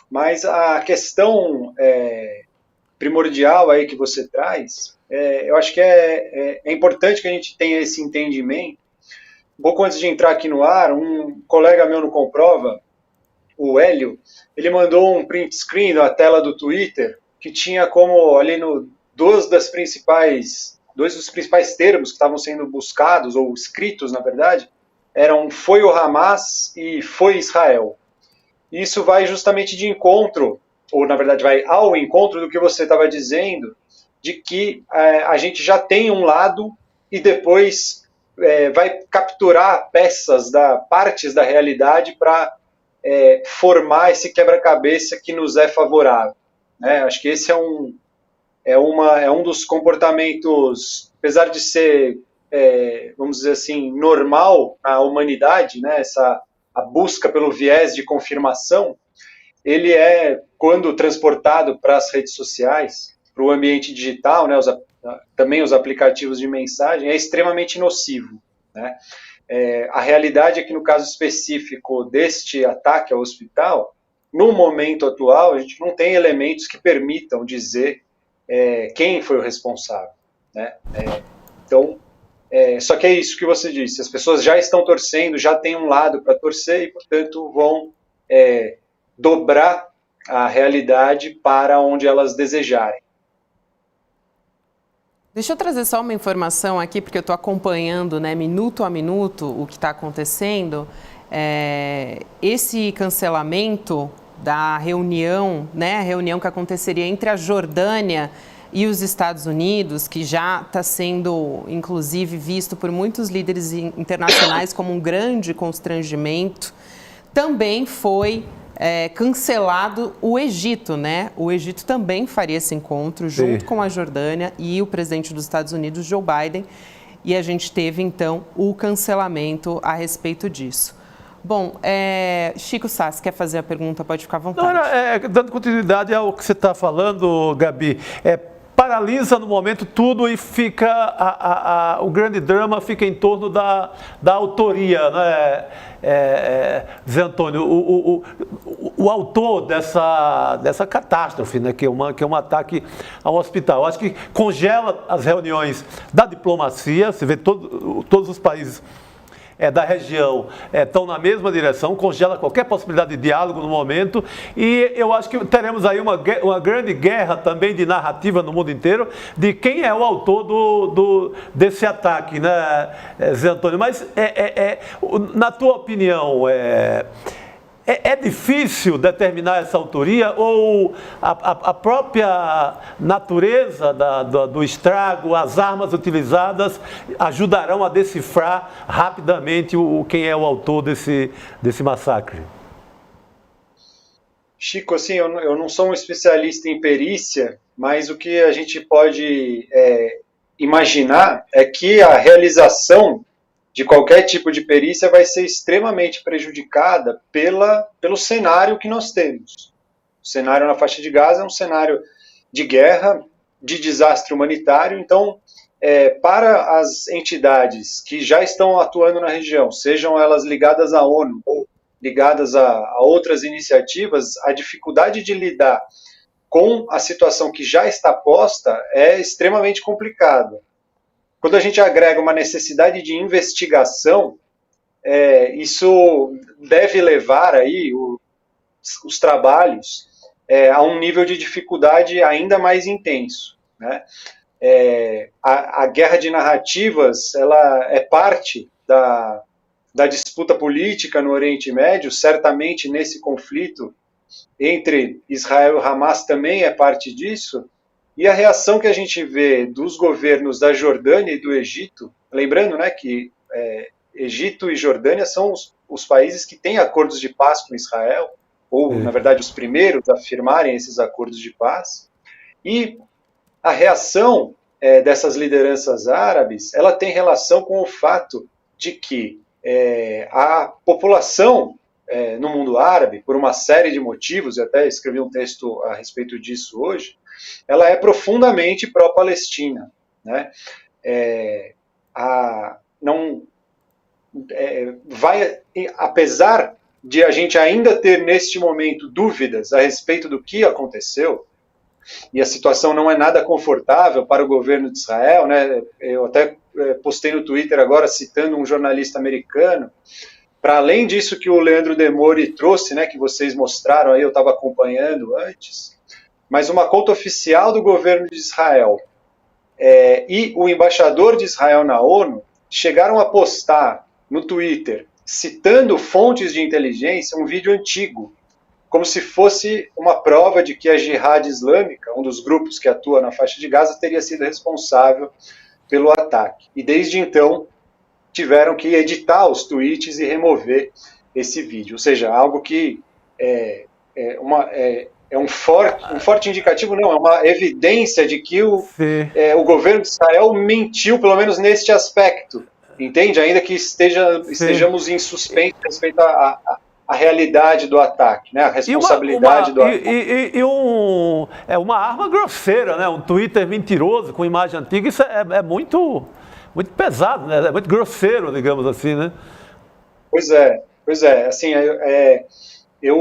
Mas a questão primordial aí que você traz, eu acho que é importante que a gente tenha esse entendimento. Um pouco antes de entrar aqui no ar, um colega meu no Comprova, o Hélio, ele mandou um print screen da tela do Twitter que tinha como ali dois dos principais termos que estavam sendo buscados, ou escritos, na verdade, eram foi o Hamas e foi Israel. Isso vai justamente de encontro, ou na verdade vai ao encontro do que você estava dizendo, de que a gente já tem um lado e depois vai capturar partes da realidade para formar esse quebra-cabeça que nos é favorável, né? Acho que esse é um dos comportamentos, apesar de ser, vamos dizer assim, normal na humanidade, né? A busca pelo viés de confirmação, ele quando transportado para as redes sociais, para o ambiente digital, né? Também os aplicativos de mensagem, é extremamente nocivo, né? A realidade é que, no caso específico deste ataque ao hospital, no momento atual, a gente não tem elementos que permitam dizer quem foi o responsável, né? Então, só que é isso que você disse, as pessoas já estão torcendo, já tem um lado para torcer e, portanto, vão dobrar a realidade para onde elas desejarem. Deixa eu trazer só uma informação aqui, porque eu estou acompanhando, né, minuto a minuto o que está acontecendo. Esse cancelamento da reunião, né, a reunião que aconteceria entre a Jordânia e os Estados Unidos, que já está sendo, inclusive, visto por muitos líderes internacionais como um grande constrangimento, também foi cancelado o Egito, né? O Egito também faria esse encontro junto com a Jordânia e o presidente dos Estados Unidos, Joe Biden, e a gente teve, então, o cancelamento a respeito disso. Bom, Chico Sassi, quer fazer a pergunta? Pode ficar à vontade. Dando continuidade ao que você está falando, Gabi, paralisa no momento tudo e fica o grande drama fica em torno da autoria, né? Zé Antônio, o autor dessa catástrofe, né? que é um ataque ao hospital. Acho que congela as reuniões da diplomacia. Você vê todos os países da região estão na mesma direção, congela qualquer possibilidade de diálogo no momento, e eu acho que teremos aí uma grande guerra também de narrativa no mundo inteiro de quem é o autor desse ataque, né, Zé Antônio? Mas, na tua opinião, é difícil determinar essa autoria ou a própria natureza do estrago, as armas utilizadas ajudarão a decifrar rapidamente quem é o autor desse massacre? Chico, assim, eu não sou um especialista em perícia, mas o que a gente pode imaginar é que a realização de qualquer tipo de perícia vai ser extremamente prejudicada pelo cenário que nós temos. O cenário na faixa de Gaza é um cenário de guerra, de desastre humanitário. Então, para as entidades que já estão atuando na região, sejam elas ligadas à ONU ou ligadas a outras iniciativas, a dificuldade de lidar com a situação que já está posta é extremamente complicada. Quando a gente agrega uma necessidade de investigação, isso deve levar aí os trabalhos a um nível de dificuldade ainda mais intenso, né? A guerra de narrativas, ela é parte da disputa política no Oriente Médio. Certamente nesse conflito entre Israel e Hamas também é parte disso. E a reação que a gente vê dos governos da Jordânia e do Egito, lembrando, né, que Egito e Jordânia são os países que têm acordos de paz com Israel, ou, na verdade, os primeiros a firmarem esses acordos de paz. E a reação dessas lideranças árabes, ela tem relação com o fato de que a população no mundo árabe, por uma série de motivos, eu até escrevi um texto a respeito disso hoje, ela é profundamente pró-Palestina, né? Apesar de a gente ainda ter neste momento dúvidas a respeito do que aconteceu, e a situação não é nada confortável para o governo de Israel, né? Eu até postei no Twitter agora citando um jornalista americano. Para além disso que o Leandro Demore trouxe, né, que vocês mostraram aí, eu estava acompanhando antes, mas uma conta oficial do governo de Israel e o embaixador de Israel na ONU chegaram a postar no Twitter, citando fontes de inteligência, um vídeo antigo, como se fosse uma prova de que a Jihad Islâmica, um dos grupos que atua na faixa de Gaza, teria sido responsável pelo ataque. E desde então tiveram que editar os tweets e remover esse vídeo. Ou seja, algo que é um forte indicativo, não, é uma evidência de que o governo de Israel mentiu, pelo menos neste aspecto, entende? Ainda que estejamos em suspenso respeito à realidade do ataque, né? A responsabilidade do ataque. Uma arma grosseira, né? Um Twitter mentiroso com imagem antiga, isso é muito pesado, né? É muito grosseiro, digamos assim, né? Pois é. Assim, eu,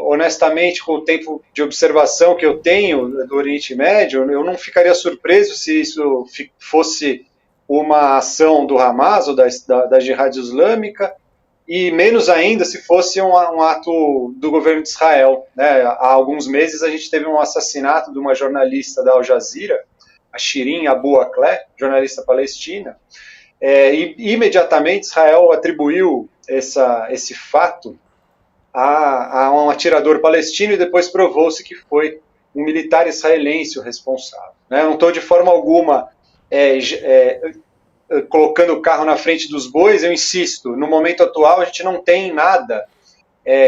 honestamente, com o tempo de observação que eu tenho do Oriente Médio, eu não ficaria surpreso se isso fosse uma ação do Hamas ou da Jihad Islâmica, e menos ainda se fosse um ato do governo de Israel, né? Há alguns meses a gente teve um assassinato de uma jornalista da Al Jazeera, a Shirin Abu Akleh, jornalista palestina, e imediatamente Israel atribuiu esse fato a um atirador palestino e depois provou-se que foi um militar israelense o responsável, né? Eu não estou de forma alguma colocando o carro na frente dos bois, eu insisto, no momento atual a gente não tem nada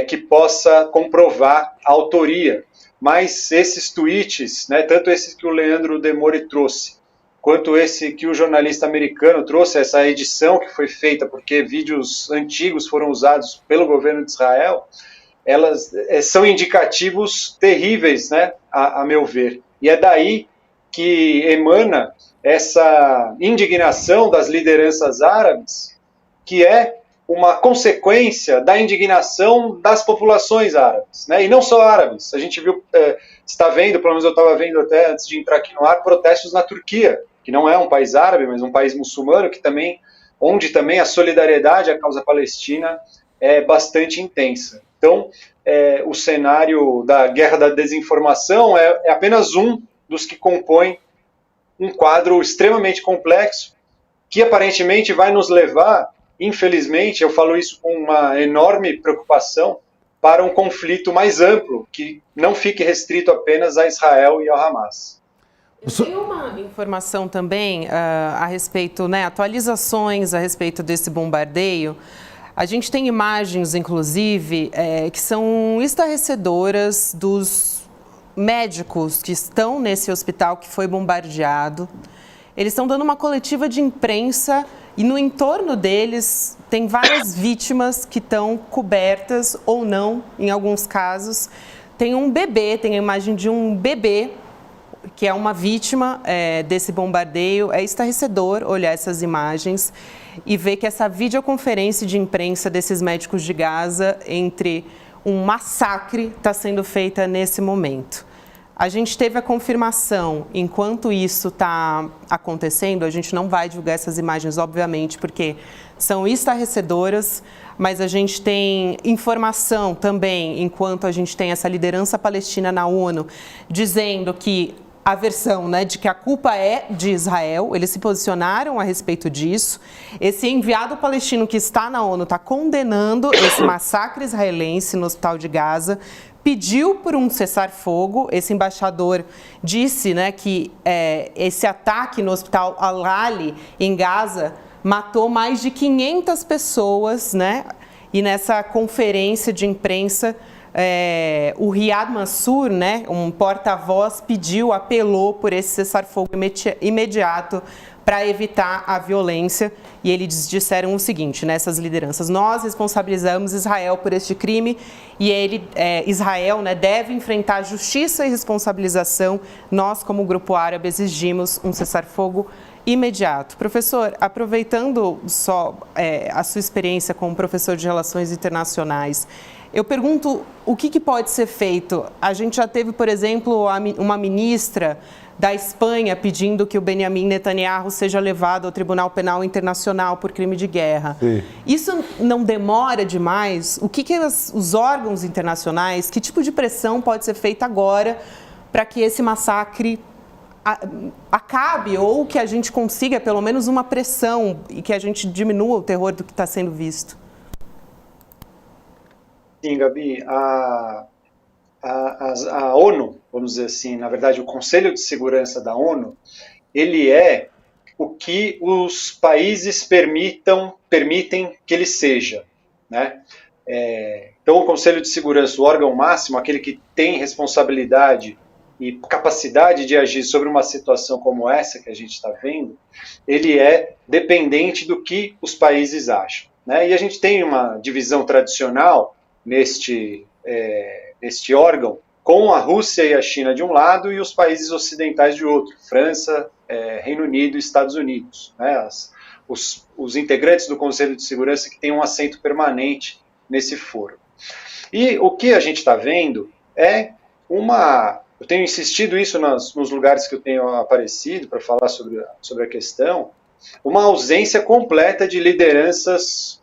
que possa comprovar a autoria, mas esses tweets, né, tanto esse que o Leandro Demore trouxe, quanto esse que o jornalista americano trouxe, essa edição que foi feita porque vídeos antigos foram usados pelo governo de Israel, elas são indicativos terríveis, né, a meu ver. E é daí que emana essa indignação das lideranças árabes, que é uma consequência da indignação das populações árabes, né? E não só árabes. A gente viu, está vendo, pelo menos eu estava vendo até antes de entrar aqui no ar, protestos na Turquia, que não é um país árabe, mas um país muçulmano, onde também a solidariedade à causa palestina é bastante intensa. Então, o cenário da guerra da desinformação é apenas um dos que compõem um quadro extremamente complexo, que aparentemente vai nos levar, infelizmente, eu falo isso com uma enorme preocupação, para um conflito mais amplo, que não fique restrito apenas a Israel e ao Hamas. Tem uma informação também a respeito, né, atualizações a respeito desse bombardeio. A gente tem imagens, inclusive, que são estarrecedoras dos médicos que estão nesse hospital que foi bombardeado. Eles estão dando uma coletiva de imprensa e no entorno deles tem várias vítimas que estão cobertas ou não, em alguns casos. Tem um bebê, tem a imagem de um bebê que é uma vítima desse bombardeio. É estarrecedor olhar essas imagens e ver que essa videoconferência de imprensa desses médicos de Gaza entre um massacre está sendo feita nesse momento. A gente teve a confirmação, enquanto isso está acontecendo, a gente não vai divulgar essas imagens, obviamente, porque são estarrecedoras, mas a gente tem informação também, enquanto a gente tem essa liderança palestina na ONU, dizendo que a versão, né, de que a culpa é de Israel, eles se posicionaram a respeito disso. Esse enviado palestino que está na ONU está condenando esse massacre israelense no hospital de Gaza, pediu por um cessar-fogo. Esse embaixador disse, né, que esse ataque no hospital Al-Ali, em Gaza, matou mais de 500 pessoas, né? E nessa conferência de imprensa, o Riyad Mansour, né, um porta-voz, apelou por esse cessar-fogo imediato para evitar a violência. E eles disseram o seguinte, nessas lideranças: nós responsabilizamos Israel por este crime e Israel, né, deve enfrentar justiça e responsabilização. Nós, como grupo árabe, exigimos um cessar-fogo imediato. Professor, aproveitando só a sua experiência como professor de Relações Internacionais, eu pergunto o que pode ser feito. A gente já teve, por exemplo, uma ministra da Espanha pedindo que o Benjamin Netanyahu seja levado ao Tribunal Penal Internacional por crime de guerra. Sim. Isso não demora demais? O que os órgãos internacionais, que tipo de pressão pode ser feita agora para que esse massacre acabe, ou que a gente consiga pelo menos uma pressão e que a gente diminua o terror do que está sendo visto? Sim, Gabi, a ONU, vamos dizer assim, na verdade o Conselho de Segurança da ONU, ele é o que os países permitem que ele seja, né? Então o Conselho de Segurança, o órgão máximo, aquele que tem responsabilidade e capacidade de agir sobre uma situação como essa que a gente está vendo, ele é dependente do que os países acham, né? E a gente tem uma divisão tradicional neste órgão, com a Rússia e a China de um lado e os países ocidentais de outro, França, Reino Unido e Estados Unidos, né? Os integrantes do Conselho de Segurança que têm um assento permanente nesse foro. E o que a gente está vendo é eu tenho insistido isso nos lugares que eu tenho aparecido para falar sobre a questão, uma ausência completa de lideranças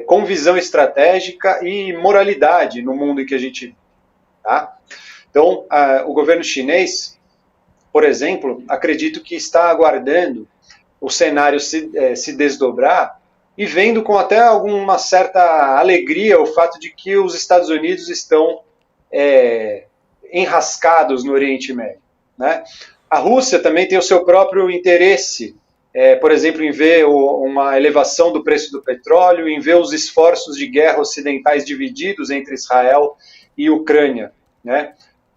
com visão estratégica e moralidade no mundo em que a gente vive. Tá? Então, o governo chinês, por exemplo, acredito que está aguardando o cenário se desdobrar e vendo com até alguma certa alegria o fato de que os Estados Unidos estão enrascados no Oriente Médio, né? A Rússia também tem o seu próprio interesse, por exemplo, em ver uma elevação do preço do petróleo, em ver os esforços de guerra ocidentais divididos entre Israel e Ucrânia, né?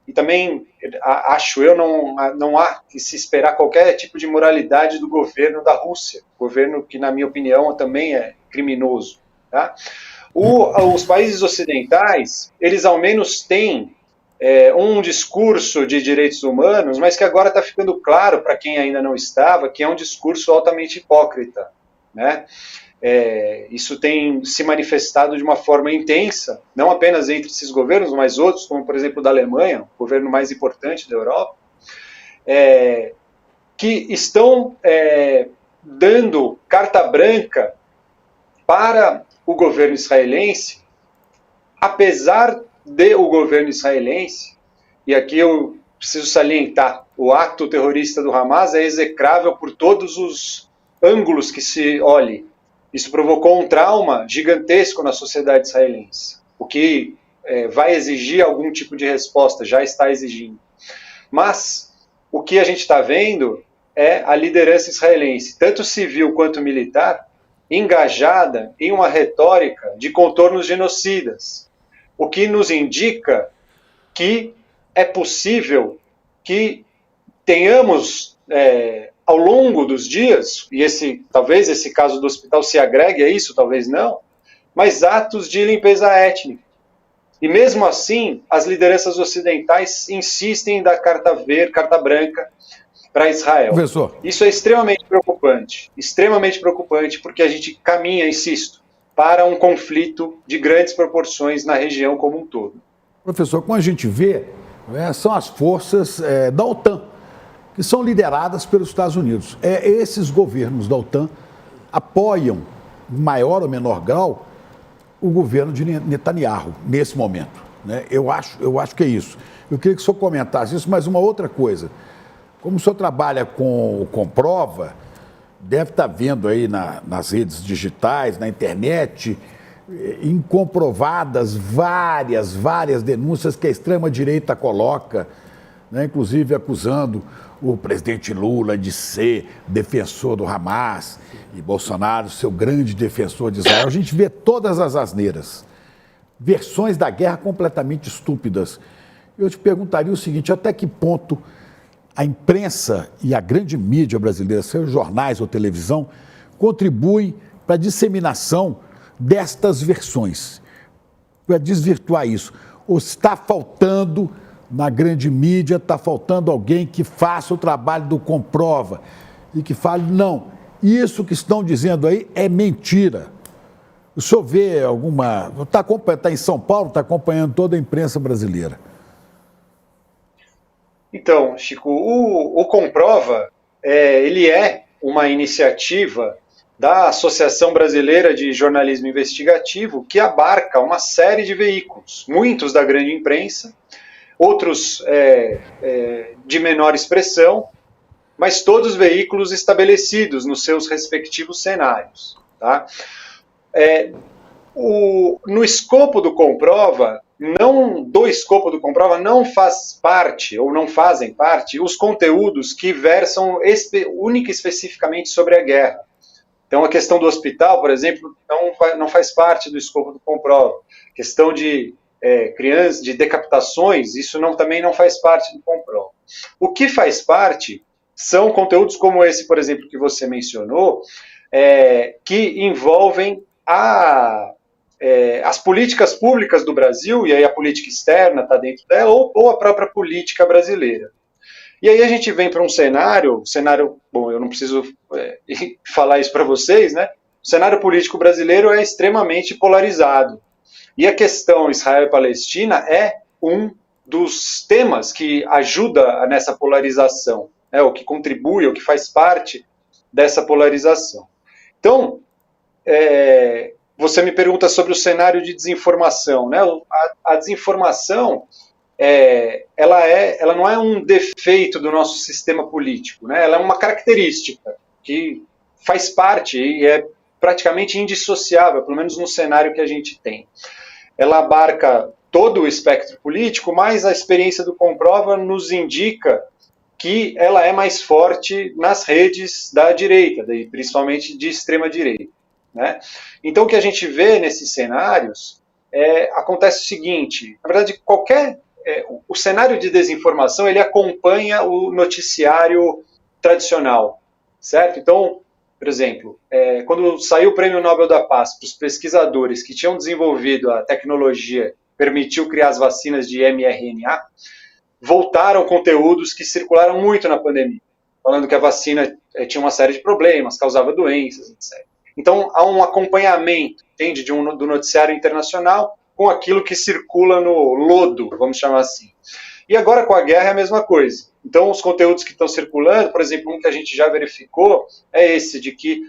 E também, acho eu, não há que se esperar qualquer tipo de moralidade do governo da Rússia, governo que, na minha opinião, também é criminoso, tá? Os países ocidentais, eles ao menos têm um discurso de direitos humanos, mas que agora está ficando claro para quem ainda não estava, que é um discurso altamente hipócrita, né? Isso tem se manifestado de uma forma intensa, não apenas entre esses governos, mas outros, como por exemplo o da Alemanha, o governo mais importante da Europa, que estão dando carta branca para o governo israelense, apesar de o governo israelense, e aqui eu preciso salientar, o ato terrorista do Hamas é execrável por todos os ângulos que se olhe. Isso provocou um trauma gigantesco na sociedade israelense, o que vai exigir algum tipo de resposta, já está exigindo. Mas o que a gente está vendo é a liderança israelense, tanto civil quanto militar, engajada em uma retórica de contornos genocidas, o que nos indica que é possível que tenhamos, ao longo dos dias, e talvez esse caso do hospital se agregue a isso, talvez não, mas atos de limpeza étnica. E mesmo assim, as lideranças ocidentais insistem em dar carta branca para Israel. Professor. Isso é extremamente preocupante, porque a gente caminha, insisto, para um conflito de grandes proporções na região como um todo. Professor, como a gente vê, são as forças da OTAN, que são lideradas pelos Estados Unidos. Esses governos da OTAN apoiam, em maior ou menor grau, o governo de Netanyahu, nesse momento, né? Eu acho que é isso. Eu queria que o senhor comentasse isso, mas uma outra coisa. Como o senhor trabalha com Comprova, deve estar vendo aí nas redes digitais, na internet, incomprovadas várias denúncias que a extrema-direita coloca, né, inclusive acusando o presidente Lula de ser defensor do Hamas e Bolsonaro, seu grande defensor de Israel. A gente vê todas as asneiras, versões da guerra completamente estúpidas. Eu te perguntaria o seguinte, até que ponto a imprensa e a grande mídia brasileira, sejam jornais ou televisão, contribuem para a disseminação destas versões, para desvirtuar isso? Ou está faltando, na grande mídia, está faltando alguém que faça o trabalho do Comprova e que fale, não, isso que estão dizendo aí é mentira. O senhor vê alguma... Está em São Paulo, está acompanhando toda a imprensa brasileira. Então, Chico, o Comprova, ele é uma iniciativa da Associação Brasileira de Jornalismo Investigativo que abarca uma série de veículos, muitos da grande imprensa, outros de menor expressão, mas todos veículos estabelecidos nos seus respectivos cenários. Tá? No escopo do Comprova, não do escopo do Comprova não faz parte, ou não fazem parte, os conteúdos que versam única e especificamente sobre a guerra. Então, a questão do hospital, por exemplo, não faz parte do escopo do Comprova. Questão de crianças, de decapitações, isso também não faz parte do Comprova. O que faz parte são conteúdos como esse, por exemplo, que você mencionou, que envolvem as políticas públicas do Brasil, e aí a política externa está dentro dela, ou a própria política brasileira. E aí a gente vem para um cenário, bom, eu não preciso falar isso para vocês, né? O cenário político brasileiro é extremamente polarizado. E a questão Israel e Palestina é um dos temas que ajuda nessa polarização, né? O que contribui, o que faz parte dessa polarização. Então, você me pergunta sobre o cenário de desinformação, né? A desinformação, ela não é um defeito do nosso sistema político, né? Ela é uma característica que faz parte e é praticamente indissociável, pelo menos no cenário que a gente tem. Ela abarca todo o espectro político, mas a experiência do Comprova nos indica que ela é mais forte nas redes da direita, principalmente de extrema-direita, né? Então, o que a gente vê nesses cenários acontece o seguinte: na verdade, o cenário de desinformação ele acompanha o noticiário tradicional, certo? Então, por exemplo, quando saiu o Prêmio Nobel da Paz para os pesquisadores que tinham desenvolvido a tecnologia que permitiu criar as vacinas de mRNA, voltaram conteúdos que circularam muito na pandemia, falando que a vacina tinha uma série de problemas, causava doenças, etc. Então, há um acompanhamento, entende, do noticiário internacional com aquilo que circula no lodo, vamos chamar assim. E agora, com a guerra, é a mesma coisa. Então, os conteúdos que estão circulando, por exemplo, um que a gente já verificou, é esse, de que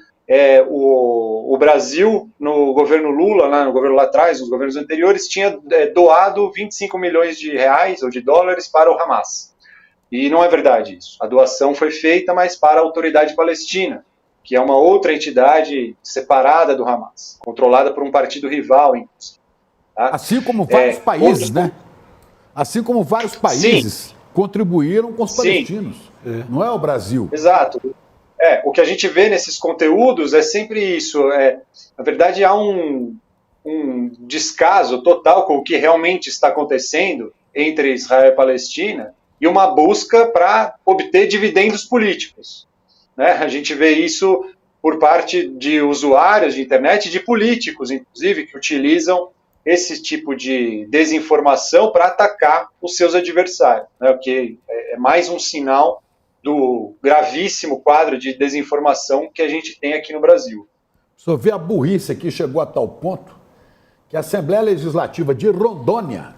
o Brasil, no governo Lula, no governo lá atrás, nos governos anteriores, tinha doado 25 milhões de reais ou de dólares para o Hamas. E não é verdade isso. A doação foi feita, mas para a Autoridade Palestina, que é uma outra entidade separada do Hamas, controlada por um partido rival, inclusive. Tá? Assim como vários países, né? Assim como vários países contribuíram com os palestinos. Não é o Brasil. Exato. O que a gente vê nesses conteúdos é sempre isso. Na verdade, há um descaso total com o que realmente está acontecendo entre Israel e Palestina e uma busca para obter dividendos políticos, né? A gente vê isso por parte de usuários de internet e de políticos, inclusive, que utilizam esse tipo de desinformação para atacar os seus adversários, né? O que é mais um sinal do gravíssimo quadro de desinformação que a gente tem aqui no Brasil. O senhor vê a burrice aqui, chegou a tal ponto que a Assembleia Legislativa de Rondônia,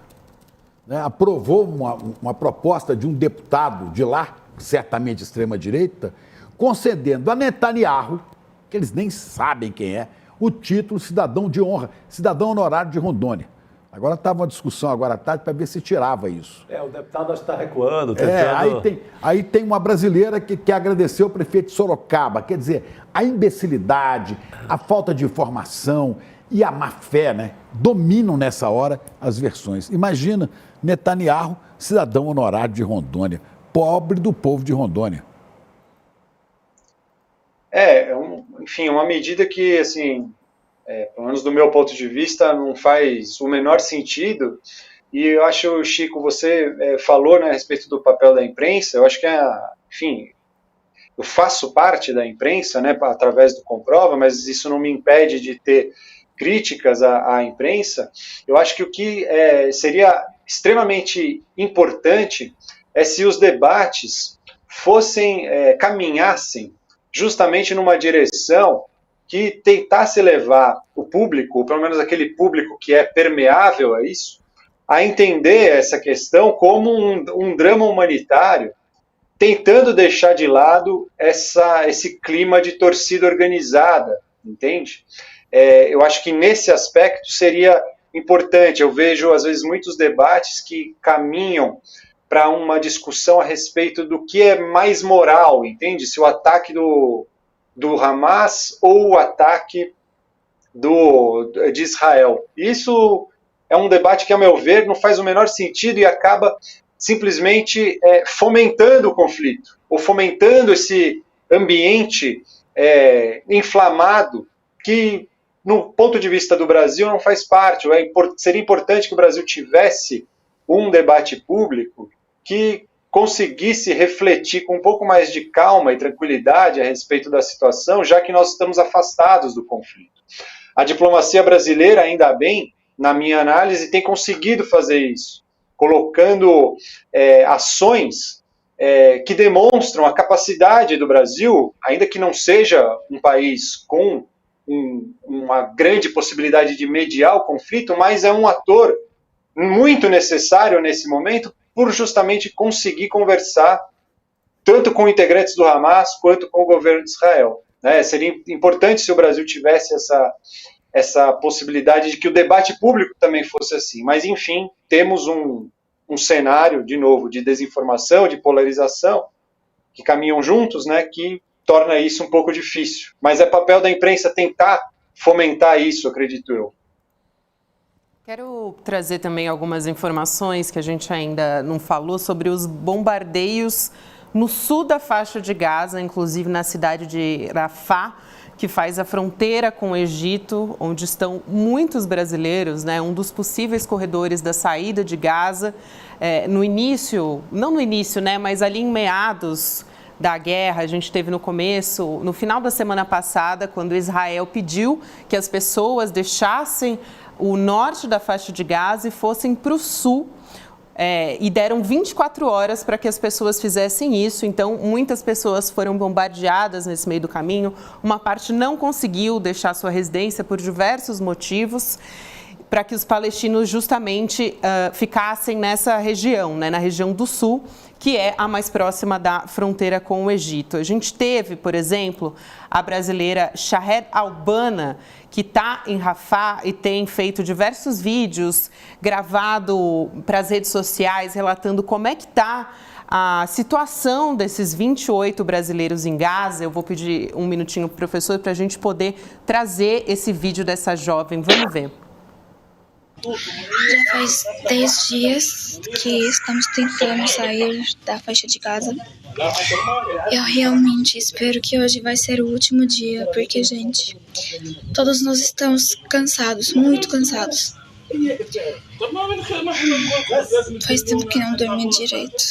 né, aprovou uma proposta de um deputado de lá, certamente extrema-direita, concedendo a Netanyahu, que eles nem sabem quem é, o título cidadão de honra, cidadão honorário de Rondônia. Agora estava uma discussão agora à tarde para ver se tirava isso. O deputado está recuando, tentando... Aí tem uma brasileira que quer agradecer o prefeito de Sorocaba. Quer dizer, a imbecilidade, a falta de informação e a má-fé, né, dominam nessa hora as versões. Imagina Netanyahu, cidadão honorário de Rondônia, pobre do povo de Rondônia. Enfim, uma medida que, assim, pelo menos do meu ponto de vista, não faz o menor sentido. E eu acho, Chico, você falou, né, a respeito do papel da imprensa. Eu acho que, enfim, eu faço parte da imprensa, né, através do Comprova, mas isso não me impede de ter críticas à imprensa. Eu acho que o que seria extremamente importante é se os debates caminhassem justamente numa direção que tentasse levar o público, ou pelo menos aquele público que é permeável a isso, a entender essa questão como um drama humanitário, tentando deixar de lado esse clima de torcida organizada, entende? Eu acho que nesse aspecto seria importante. Eu vejo, às vezes, muitos debates que caminham para uma discussão a respeito do que é mais moral, entende? Se o ataque do Hamas ou o ataque de Israel. Isso é um debate que, a meu ver, não faz o menor sentido e acaba simplesmente fomentando o conflito, ou fomentando esse ambiente inflamado que, no ponto de vista do Brasil, não faz parte. Seria importante que o Brasil tivesse um debate público que conseguisse refletir com um pouco mais de calma e tranquilidade a respeito da situação, já que nós estamos afastados do conflito. A diplomacia brasileira, ainda bem, na minha análise, tem conseguido fazer isso, colocando ações que demonstram a capacidade do Brasil, ainda que não seja um país com uma grande possibilidade de mediar o conflito, mas é um ator muito necessário nesse momento por justamente conseguir conversar tanto com integrantes do Hamas quanto com o governo de Israel. Seria importante se o Brasil tivesse essa possibilidade de que o debate público também fosse assim. Mas, enfim, temos um cenário, de novo, de desinformação, de polarização, que caminham juntos, que torna isso um pouco difícil. Mas é papel da imprensa tentar fomentar isso, acredito eu. Quero trazer também algumas informações que a gente ainda não falou sobre os bombardeios no sul da faixa de Gaza, inclusive na cidade de Rafah, que faz a fronteira com o Egito, onde estão muitos brasileiros, um dos possíveis corredores da saída de Gaza. No início, não no início, mas ali em meados da guerra, a gente teve no final da semana passada, quando Israel pediu que as pessoas deixassem o norte da faixa de Gaza e fossem para o sul, e deram 24 horas para que as pessoas fizessem isso. Então, muitas pessoas foram bombardeadas nesse meio do caminho. Uma parte não conseguiu deixar sua residência por diversos motivos, para que os palestinos justamente ficassem nessa região, na região do sul, que é a mais próxima da fronteira com o Egito. A gente teve, por exemplo, a brasileira Shahed Albana, que está em Rafah e tem feito diversos vídeos, gravado para as redes sociais, relatando como é que está a situação desses 28 brasileiros em Gaza. Eu vou pedir um minutinho para o professor para a gente poder trazer esse vídeo dessa jovem. Vamos ver. Já faz 10 dias que estamos tentando sair da faixa de Gaza. Eu realmente espero que hoje vai ser o último dia, porque, gente, todos nós estamos cansados, muito cansados. Faz tempo que não dormi direito.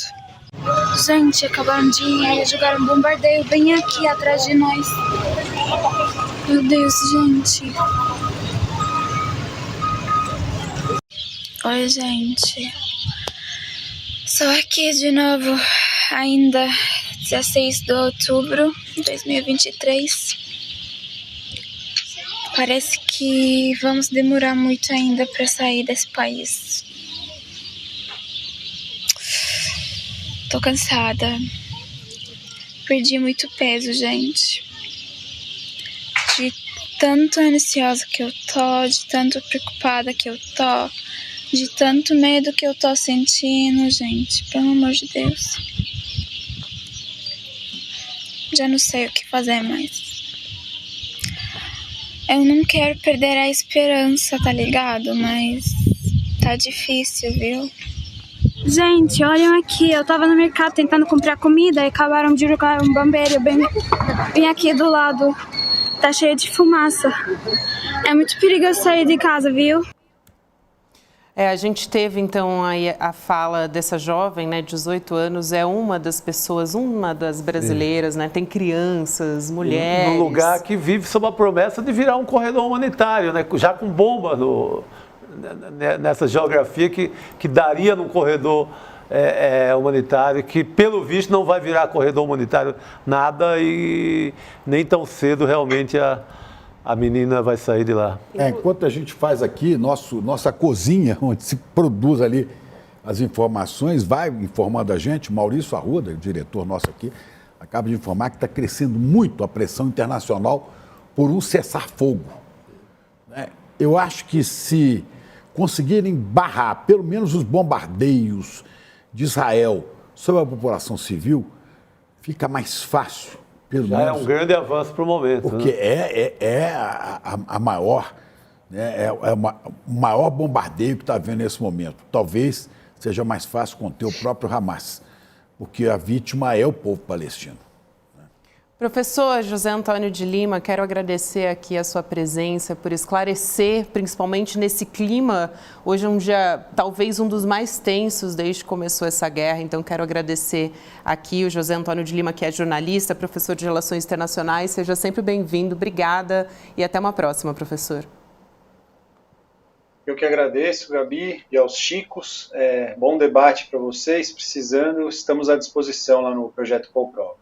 Gente, acabaram de jogar um bombardeio bem aqui atrás de nós. Meu Deus, gente. Oi, gente. Só aqui de novo, ainda 16 de outubro de 2023. Parece que vamos demorar muito ainda para sair desse país. Tô cansada. Perdi muito peso, gente. De tanto ansiosa que eu tô, de tanto preocupada que eu tô, de tanto medo que eu tô sentindo, gente, pelo amor de Deus. Já não sei o que fazer mais. Eu não quero perder a esperança, tá ligado? Mas tá difícil, viu? Gente, olhem aqui, eu tava no mercado tentando comprar comida e acabaram de jogar um bombeiro bem aqui do lado. Tá cheio de fumaça. É muito perigoso sair de casa, viu? A gente teve, então, aí a fala dessa jovem, 18 anos, é uma das pessoas, uma das brasileiras, tem crianças, mulheres. Num lugar que vive sob a promessa de virar um corredor humanitário, já com bomba nessa geografia que daria num corredor humanitário, que pelo visto não vai virar corredor humanitário nada e nem tão cedo realmente a menina vai sair de lá. Enquanto a gente faz aqui nossa cozinha, onde se produz ali as informações, vai informando a gente, Maurício Arruda, o diretor nosso aqui, acaba de informar que está crescendo muito a pressão internacional por um cessar-fogo. Eu acho que se conseguirem barrar pelo menos os bombardeios de Israel sobre a população civil, fica mais fácil. Já é um grande avanço para o momento. Porque é a maior O maior bombardeio que está havendo nesse momento. Talvez seja mais fácil conter o próprio Hamas, porque a vítima é o povo palestino. Professor José Antônio de Lima, quero agradecer aqui a sua presença por esclarecer, principalmente nesse clima. Hoje é um dia, talvez um dos mais tensos desde que começou essa guerra, então quero agradecer aqui o José Antônio de Lima, que é jornalista, professor de Relações Internacionais. Seja sempre bem-vindo, obrigada e até uma próxima, professor. Eu que agradeço, Gabi, e aos Chicos. Bom debate para vocês. Precisando, estamos à disposição lá no Projeto Comprova.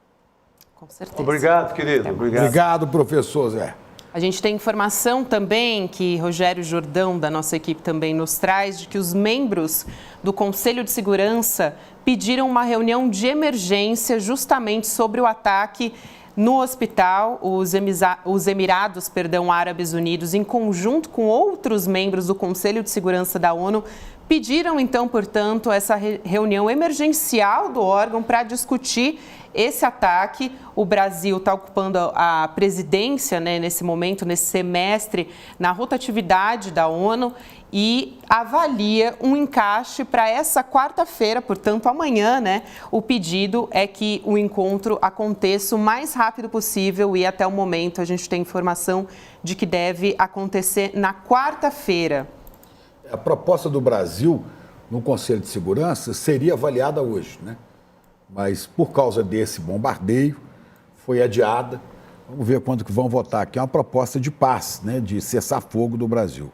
Com certeza. Obrigado, querido. Obrigado, professor Zé. A gente tem informação também que Rogério Jordão, da nossa equipe, também nos traz, de que os membros do Conselho de Segurança pediram uma reunião de emergência justamente sobre o ataque no hospital. Os Emirados Árabes Unidos, em conjunto com outros membros do Conselho de Segurança da ONU, pediram, então, portanto, essa reunião emergencial do órgão para discutir esse ataque. O Brasil está ocupando a presidência, né, nesse momento, nesse semestre, na rotatividade da ONU e avalia um encaixe para essa quarta-feira, portanto, amanhã, né? O pedido é que o encontro aconteça o mais rápido possível e, até o momento, a gente tem informação de que deve acontecer na quarta-feira. A proposta do Brasil no Conselho de Segurança seria avaliada hoje, né? Mas por causa desse bombardeio foi adiada. Vamos ver quando que vão votar aqui. É uma proposta de paz, né? De cessar-fogo do Brasil.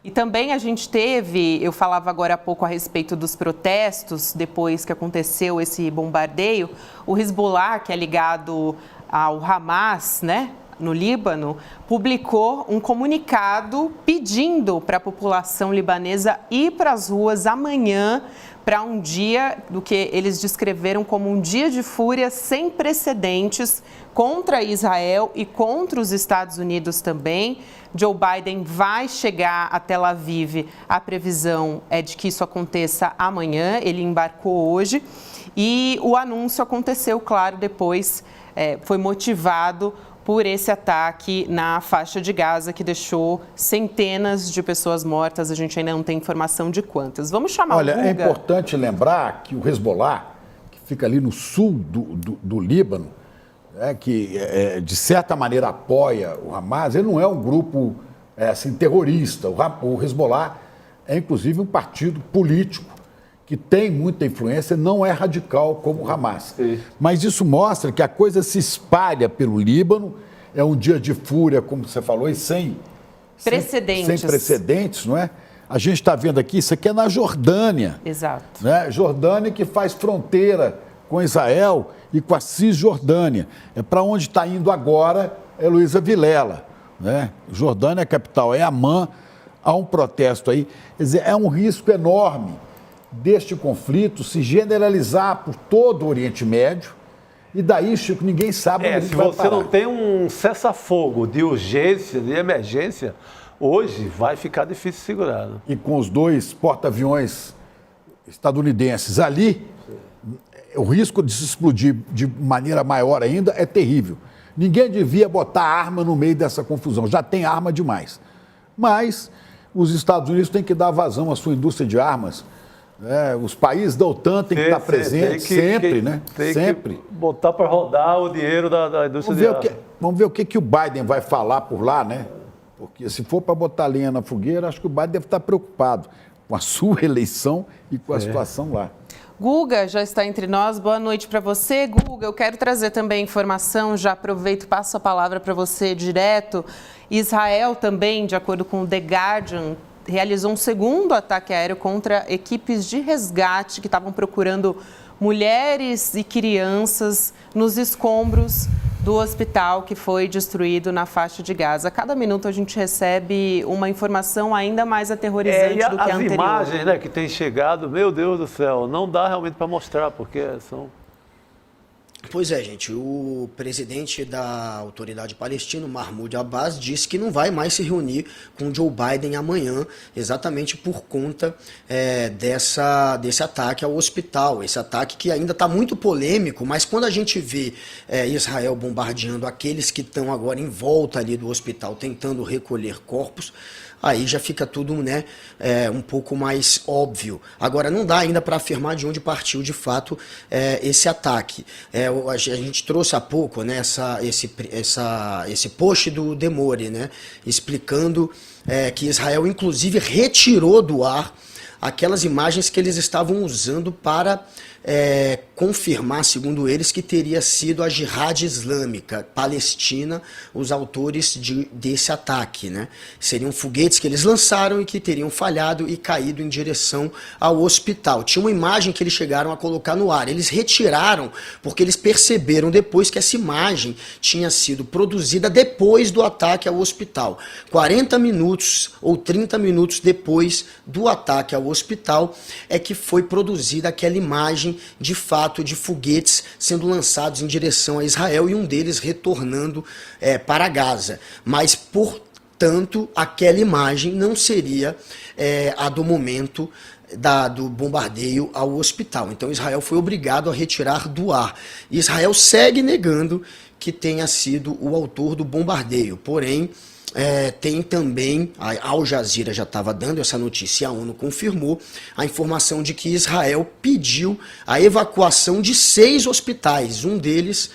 E também a gente teve, eu falava agora há pouco a respeito dos protestos, depois que aconteceu esse bombardeio, o Hezbollah, que é ligado ao Hamas, né, no Líbano, publicou um comunicado pedindo para a população libanesa ir para as ruas amanhã para um dia do que eles descreveram como um dia de fúria sem precedentes contra Israel e contra os Estados Unidos também. Joe Biden vai chegar a Tel Aviv, a previsão é de que isso aconteça amanhã, ele embarcou hoje e o anúncio aconteceu, claro, depois foi motivado por esse ataque na faixa de Gaza, que deixou centenas de pessoas mortas. A gente ainda não tem informação de quantas. Vamos chamar o Guga. É importante lembrar que o Hezbollah, que fica ali no sul do Líbano, que de certa maneira apoia o Hamas, ele não é um grupo assim, terrorista. O Hezbollah é inclusive um partido político que tem muita influência, não é radical como o Hamas. Sim. Mas isso mostra que a coisa se espalha pelo Líbano, é um dia de fúria, como você falou, e sem precedentes, não é? A gente está vendo aqui, isso aqui é na Jordânia. Exato. Né? Jordânia que faz fronteira com Israel e com a Cisjordânia. É para onde está indo agora Heloísa Vilela. Né? Jordânia, a capital é Amman, há um protesto aí. Quer dizer, é um risco enorme deste conflito se generalizar por todo o Oriente Médio e daí, Chico, ninguém sabe onde ele vai parar. Se você não tem um cessar-fogo de urgência, de emergência, hoje vai ficar difícil segurar. Né? E com os dois porta-aviões estadunidenses ali, o risco de se explodir de maneira maior ainda é terrível. Ninguém devia botar arma no meio dessa confusão, já tem arma demais. Mas os Estados Unidos têm que dar vazão à sua indústria de armas. Os países da OTAN têm que estar presentes sempre, né? Sempre. Que botar para rodar o dinheiro da indústria de armas. Vamos ver o que o Biden vai falar por lá, né? Porque se for para botar lenha na fogueira, acho que o Biden deve estar preocupado com a sua eleição e com a situação lá. Guga já está entre nós. Boa noite para você. Guga, eu quero trazer também informação, já aproveito e passo a palavra para você direto. Israel também, de acordo com o The Guardian, realizou um segundo ataque aéreo contra equipes de resgate que estavam procurando mulheres e crianças nos escombros do hospital que foi destruído na faixa de Gaza. A cada minuto a gente recebe uma informação ainda mais aterrorizante do que a anterior. As imagens, né, que têm chegado, meu Deus do céu, não dá realmente para mostrar, porque são... Pois é, gente, o presidente da autoridade palestina, Mahmoud Abbas, disse que não vai mais se reunir com Joe Biden amanhã, exatamente por conta desse ataque ao hospital, esse ataque que ainda está muito polêmico, mas quando a gente vê Israel bombardeando aqueles que estão agora em volta ali do hospital, tentando recolher corpos, aí já fica tudo, né, um pouco mais óbvio. Agora, não dá ainda para afirmar de onde partiu de fato esse ataque. A gente trouxe há pouco, né, esse post do Demore, né, explicando que Israel inclusive retirou do ar aquelas imagens que eles estavam usando para confirmar, segundo eles, que teria sido a Jihad Islâmica Palestina os autores desse ataque, né? Seriam foguetes que eles lançaram e que teriam falhado e caído em direção ao hospital. Tinha uma imagem que eles chegaram a colocar no ar. Eles retiraram porque eles perceberam depois que essa imagem tinha sido produzida depois do ataque ao hospital. 40 minutos ou 30 minutos depois do ataque ao hospital é que foi produzida aquela imagem de fato de foguetes sendo lançados em direção a Israel e um deles retornando para Gaza. Mas, portanto, aquela imagem não seria a do momento do bombardeio ao hospital. Então Israel foi obrigado a retirar do ar. Israel segue negando que tenha sido o autor do bombardeio, porém tem também, a Al Jazeera já estava dando essa notícia e a ONU confirmou a informação de que Israel pediu a evacuação de 6 hospitais, um deles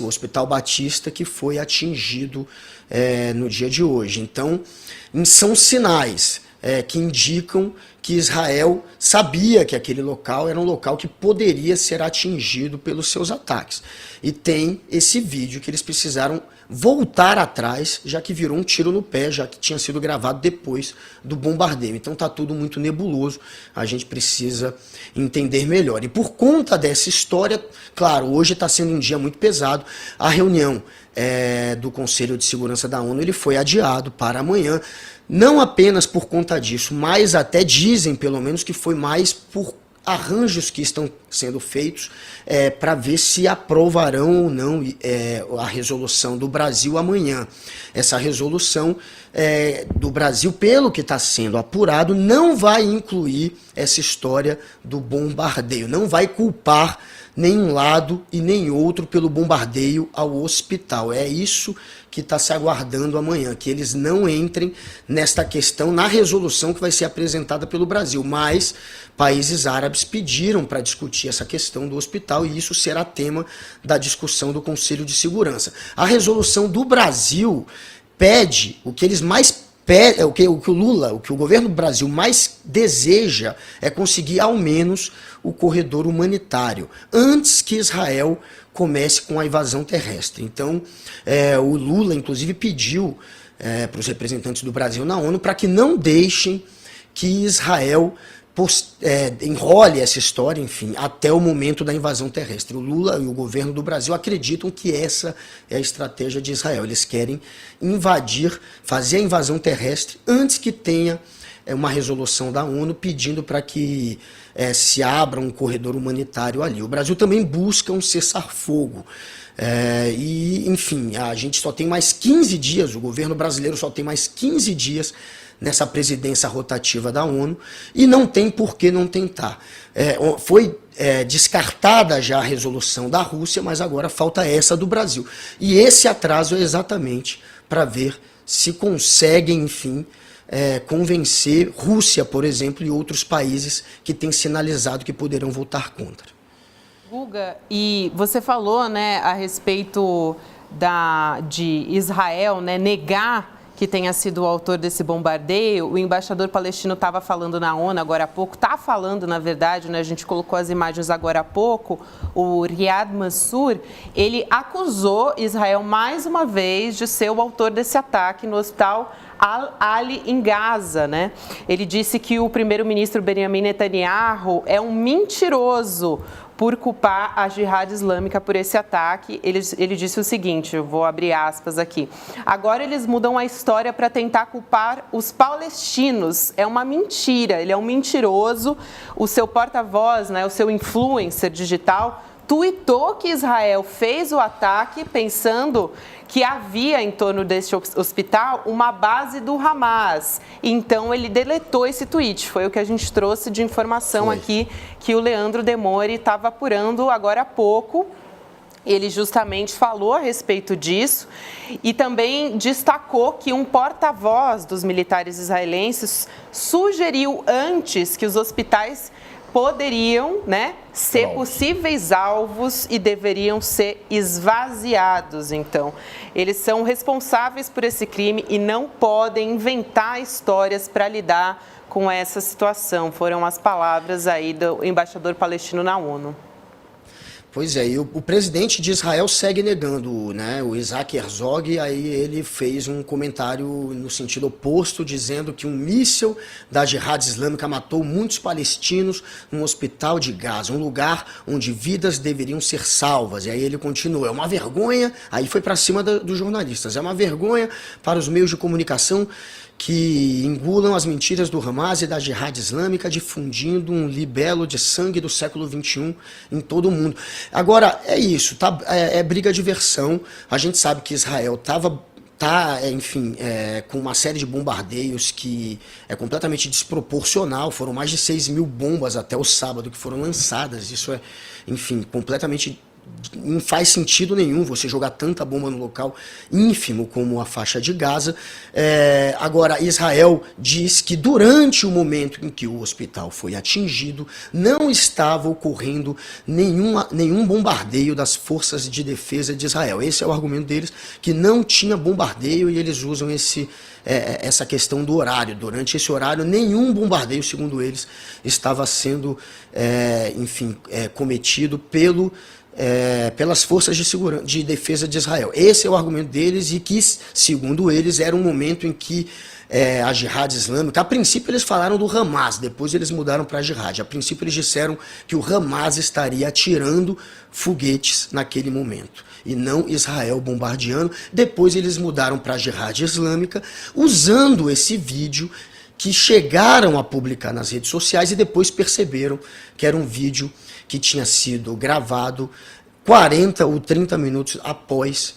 o Hospital Batista, que foi atingido no dia de hoje. Então, são sinais que indicam que Israel sabia que aquele local era um local que poderia ser atingido pelos seus ataques. E tem esse vídeo que eles precisaram voltar atrás, já que virou um tiro no pé, já que tinha sido gravado depois do bombardeio. Então está tudo muito nebuloso, a gente precisa entender melhor. E por conta dessa história, claro, hoje está sendo um dia muito pesado, a reunião do Conselho de Segurança da ONU ele foi adiado para amanhã, não apenas por conta disso, mas até dizem, pelo menos, que foi mais por arranjos que estão sendo feitos para ver se aprovarão ou não a resolução do Brasil amanhã. Essa resolução do Brasil, pelo que está sendo apurado, não vai incluir essa história do bombardeio, não vai culpar nenhum lado e nem outro pelo bombardeio ao hospital. É isso que está se aguardando amanhã, que eles não entrem nesta questão na resolução que vai ser apresentada pelo Brasil, mas países árabes pediram para discutir essa questão do hospital e isso será tema da discussão do Conselho de Segurança. A resolução do Brasil pede o que eles mais o que o governo do Brasil mais deseja é conseguir ao menos o corredor humanitário, antes que Israel comece com a invasão terrestre. Então, o Lula, inclusive, pediu para os representantes do Brasil na ONU para que não deixem que Israel enrole essa história, enfim, até o momento da invasão terrestre. O Lula e o governo do Brasil acreditam que essa é a estratégia de Israel. Eles querem invadir, fazer a invasão terrestre antes que tenha uma resolução da ONU pedindo para que se abra um corredor humanitário ali. O Brasil também busca um cessar-fogo. E, enfim, a gente só tem mais 15 dias, o governo brasileiro só tem mais 15 dias nessa presidência rotativa da ONU, e não tem por que não tentar. Foi descartada já a resolução da Rússia, mas agora falta essa do Brasil. E esse atraso é exatamente para ver se conseguem, enfim, convencer Rússia, por exemplo, e outros países que têm sinalizado que poderão votar contra. Guga, e você falou, né, a respeito de Israel, né, negar que tenha sido o autor desse bombardeio. O embaixador palestino estava falando na ONU agora há pouco, está falando, na verdade, né, a gente colocou as imagens agora há pouco, o Riyad Mansour, ele acusou Israel mais uma vez de ser o autor desse ataque no hospital Al-Ali em Gaza, né? Ele disse que o primeiro-ministro Benjamin Netanyahu é um mentiroso por culpar a Jihad Islâmica por esse ataque. Ele disse o seguinte, eu vou abrir aspas aqui: agora eles mudam a história para tentar culpar os palestinos. É uma mentira, ele é um mentiroso. O seu porta-voz, né, o seu influencer digital, tuitou que Israel fez o ataque pensando que havia em torno deste hospital uma base do Hamas. Então ele deletou esse tweet. Foi o que a gente trouxe de informação aqui, que o Leandro Demore estava apurando agora há pouco. Ele justamente falou a respeito disso e também destacou que um porta-voz dos militares israelenses sugeriu antes que os hospitais poderiam, ser possíveis alvos e deveriam ser esvaziados. Então, eles são responsáveis por esse crime e não podem inventar histórias para lidar com essa situação. Foram as palavras aí do embaixador palestino na ONU. Pois é, e o presidente de Israel segue negando, o Isaac Herzog, aí ele fez um comentário no sentido oposto, dizendo que um míssil da Jihad Islâmica matou muitos palestinos num hospital de Gaza, um lugar onde vidas deveriam ser salvas. E aí ele continua, é uma vergonha, aí foi para cima dos jornalistas, é uma vergonha para os meios de comunicação que engulam as mentiras do Hamas e da Jihad Islâmica, difundindo um libelo de sangue do século XXI em todo o mundo. Agora, é isso, é briga de versão. A gente sabe que Israel com uma série de bombardeios que é completamente desproporcional. Foram mais de 6 mil bombas até o sábado que foram lançadas. Isso é, completamente... Não faz sentido nenhum você jogar tanta bomba no local ínfimo como a faixa de Gaza. Agora, Israel diz que durante o momento em que o hospital foi atingido, não estava ocorrendo nenhum bombardeio das forças de defesa de Israel. Esse é o argumento deles, que não tinha bombardeio, e eles usam essa questão do horário. Durante esse horário, nenhum bombardeio, segundo eles, estava sendo cometido pelas forças de defesa de Israel. Esse é o argumento deles, e que, segundo eles, era um momento em que a Jihad Islâmica... A princípio eles falaram do Hamas, depois eles mudaram para a Jihad. A princípio eles disseram que o Hamas estaria atirando foguetes naquele momento, e não Israel bombardeando. Depois eles mudaram para a Jihad Islâmica, usando esse vídeo que chegaram a publicar nas redes sociais e depois perceberam que era um vídeo que tinha sido gravado 40 ou 30 minutos após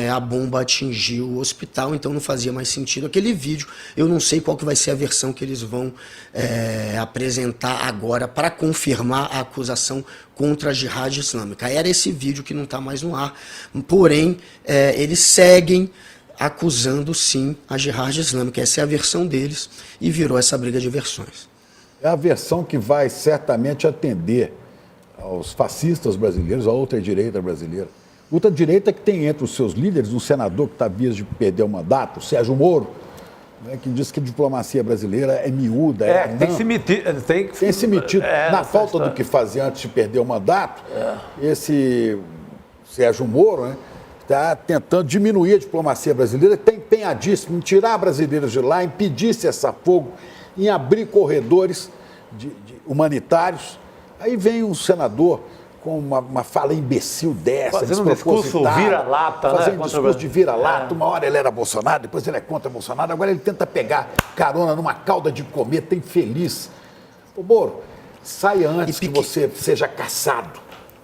a bomba atingir o hospital, então não fazia mais sentido aquele vídeo. Eu não sei qual que vai ser a versão que eles vão apresentar agora para confirmar a acusação contra a Jihad Islâmica. Era esse vídeo que não está mais no ar, porém eles seguem acusando sim a Jihad Islâmica. Essa é a versão deles e virou essa briga de versões. É a versão que vai certamente atender aos fascistas brasileiros, à ultradireita brasileira. Ultradireita que tem entre os seus líderes um senador que está à vias de perder o mandato, o Sérgio Moro, que diz que a diplomacia brasileira é miúda. Tem que se meter. Na falta do que fazer antes de perder o mandato, esse Sérgio Moro, está tentando diminuir a diplomacia brasileira, está empenhadíssimo em tirar brasileiros de lá, impedir cessar-fogo, em abrir corredores humanitários. Aí vem um senador com uma fala imbecil dessa, fazendo um discurso vira-lata, fazendo um discurso de vira-lata. Uma hora ele era Bolsonaro, depois ele é contra Bolsonaro, agora ele tenta pegar carona numa cauda de cometa infeliz. Ô, Moro, saia antes que você seja caçado.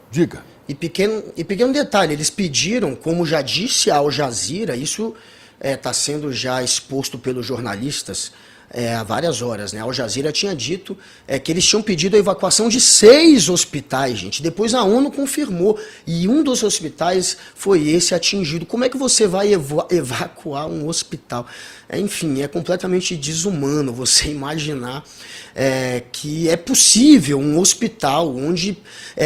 Diga. E pequeno detalhe, eles pediram, como já disse a Al Jazeera, isso está sendo já exposto pelos jornalistas há várias horas, Al Jazeera tinha dito que eles tinham pedido a evacuação de 6 hospitais, gente. Depois a ONU confirmou, e um dos hospitais foi esse atingido. Como é que você vai evacuar um hospital? Enfim, é completamente desumano você imaginar que é possível um hospital onde,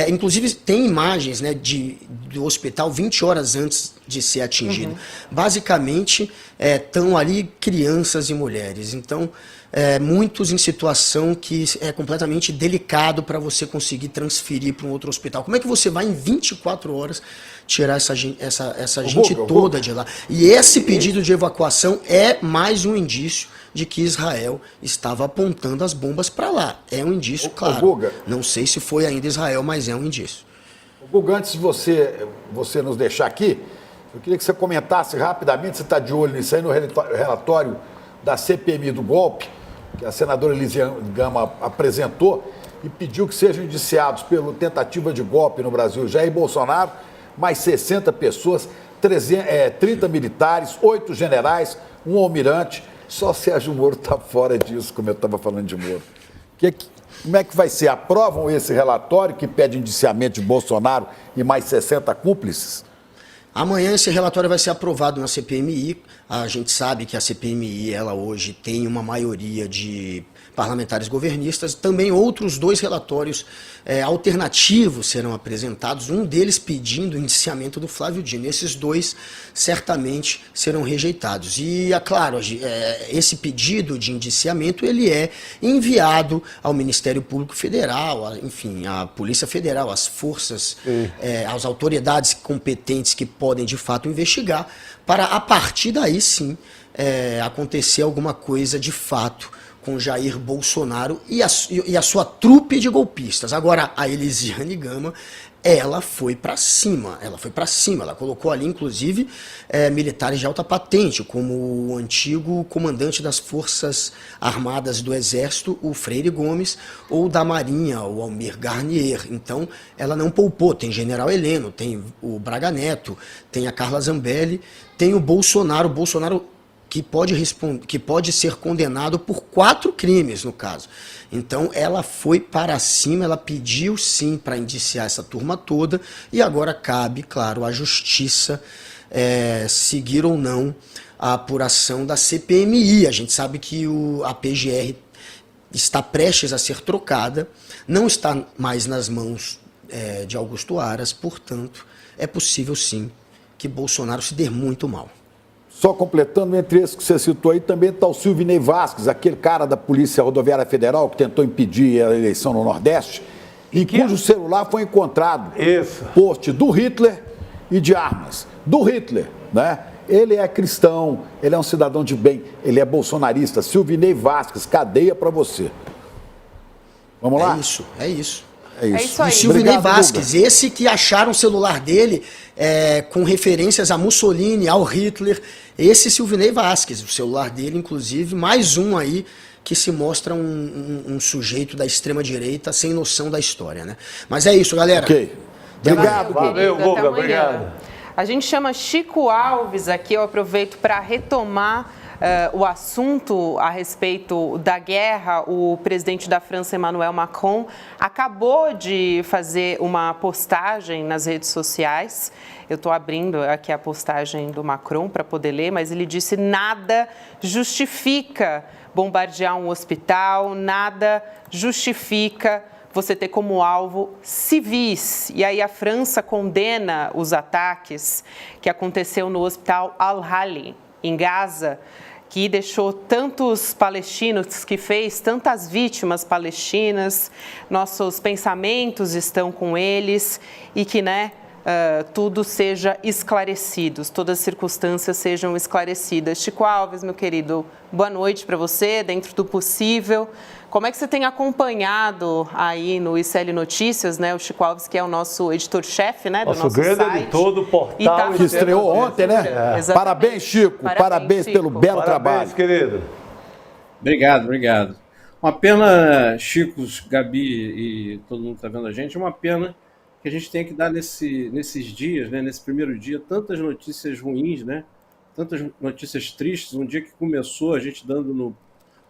inclusive tem imagens do hospital 20 horas antes de ser atingido. Basicamente, estão ali crianças e mulheres. Então, muitos em situação que é completamente delicado para você conseguir transferir para um outro hospital. Como é que você vai em 24 horas tirar essa gente toda de lá? E esse pedido de evacuação é mais um indício de que Israel estava apontando as bombas para lá. É um indício, claro. Não sei se foi ainda Israel, mas é um indício. Guga, antes de você nos deixar aqui, eu queria que você comentasse rapidamente, você está de olho nisso aí, no relatório da CPMI do golpe, que a senadora Elisiane Gama apresentou e pediu que sejam indiciados pela tentativa de golpe no Brasil Jair Bolsonaro, mais 60 pessoas, 30 militares, 8 generais, um almirante. Só Sérgio Moro está fora disso, como eu estava falando de Moro. Como é que vai ser? Aprovam esse relatório que pede indiciamento de Bolsonaro e mais 60 cúmplices? Amanhã esse relatório vai ser aprovado na CPMI. A gente sabe que a CPMI, ela hoje tem uma maioria de parlamentares governistas. Também outros 2 relatórios alternativos serão apresentados, um deles pedindo o indiciamento do Flávio Dino. Esses 2 certamente serão rejeitados. E, é claro, esse pedido de indiciamento ele é enviado ao Ministério Público Federal, enfim, à Polícia Federal, às forças, às autoridades competentes que podem de fato investigar, para a partir daí sim acontecer alguma coisa de fato com Jair Bolsonaro e a sua trupe de golpistas. Agora, a Elisiane Gama, ela foi para cima, ela colocou ali, inclusive, militares de alta patente, como o antigo comandante das Forças Armadas do Exército, o Freire Gomes, ou da Marinha, o Almir Garnier. Então, ela não poupou, tem General Heleno, tem o Braga Neto, tem a Carla Zambelli, tem o Bolsonaro que pode ser condenado por 4 crimes, no caso. Então, ela foi para cima, ela pediu sim para indiciar essa turma toda, e agora cabe, claro, à Justiça seguir ou não a apuração da CPMI. A gente sabe que a PGR está prestes a ser trocada, não está mais nas mãos de Augusto Aras, portanto, é possível sim que Bolsonaro se dê muito mal. Só completando, entre esses que você citou aí, também está o Silvinei Vasquez, aquele cara da Polícia Rodoviária Federal que tentou impedir a eleição no Nordeste, em cujo celular foi encontrado post do Hitler e de armas. Do Hitler, né? Ele é cristão, ele é um cidadão de bem, ele é bolsonarista. Silvinei Vasquez, cadeia para você. Vamos lá? É isso. aí. E Silvinei Vasquez, esse que acharam o celular dele com referências a Mussolini, ao Hitler, esse Silvinei Vasquez, o celular dele, inclusive, mais um aí que se mostra um sujeito da extrema-direita sem noção da história, né? Mas é isso, galera. Ok. Obrigado, Valeu, Guga, obrigado. A gente chama Chico Alves aqui, eu aproveito para retomar o assunto a respeito da guerra. O presidente da França, Emmanuel Macron, acabou de fazer uma postagem nas redes sociais. Eu estou abrindo aqui a postagem do Macron para poder ler, mas ele disse: nada justifica bombardear um hospital, nada justifica você ter como alvo civis. E aí a França condena os ataques que aconteceu no hospital Al-Hali, em Gaza, que deixou tantos palestinos, que fez tantas vítimas palestinas. Nossos pensamentos estão com eles e que, tudo seja esclarecido, todas as circunstâncias sejam esclarecidas. Chico Alves, meu querido, boa noite para você, dentro do possível. Como é que você tem acompanhado aí no ICL Notícias, o Chico Alves, que é o nosso editor-chefe, do nosso grande site. Editor do portal. Que estreou ontem, né? Parabéns, Chico. Parabéns pelo belo trabalho. Querido. Obrigado. Uma pena, Chico, Gabi e todo mundo que está vendo a gente, uma pena que a gente tem que dar nesses dias, nesse primeiro dia, tantas notícias ruins, tantas notícias tristes. Um dia que começou a gente dando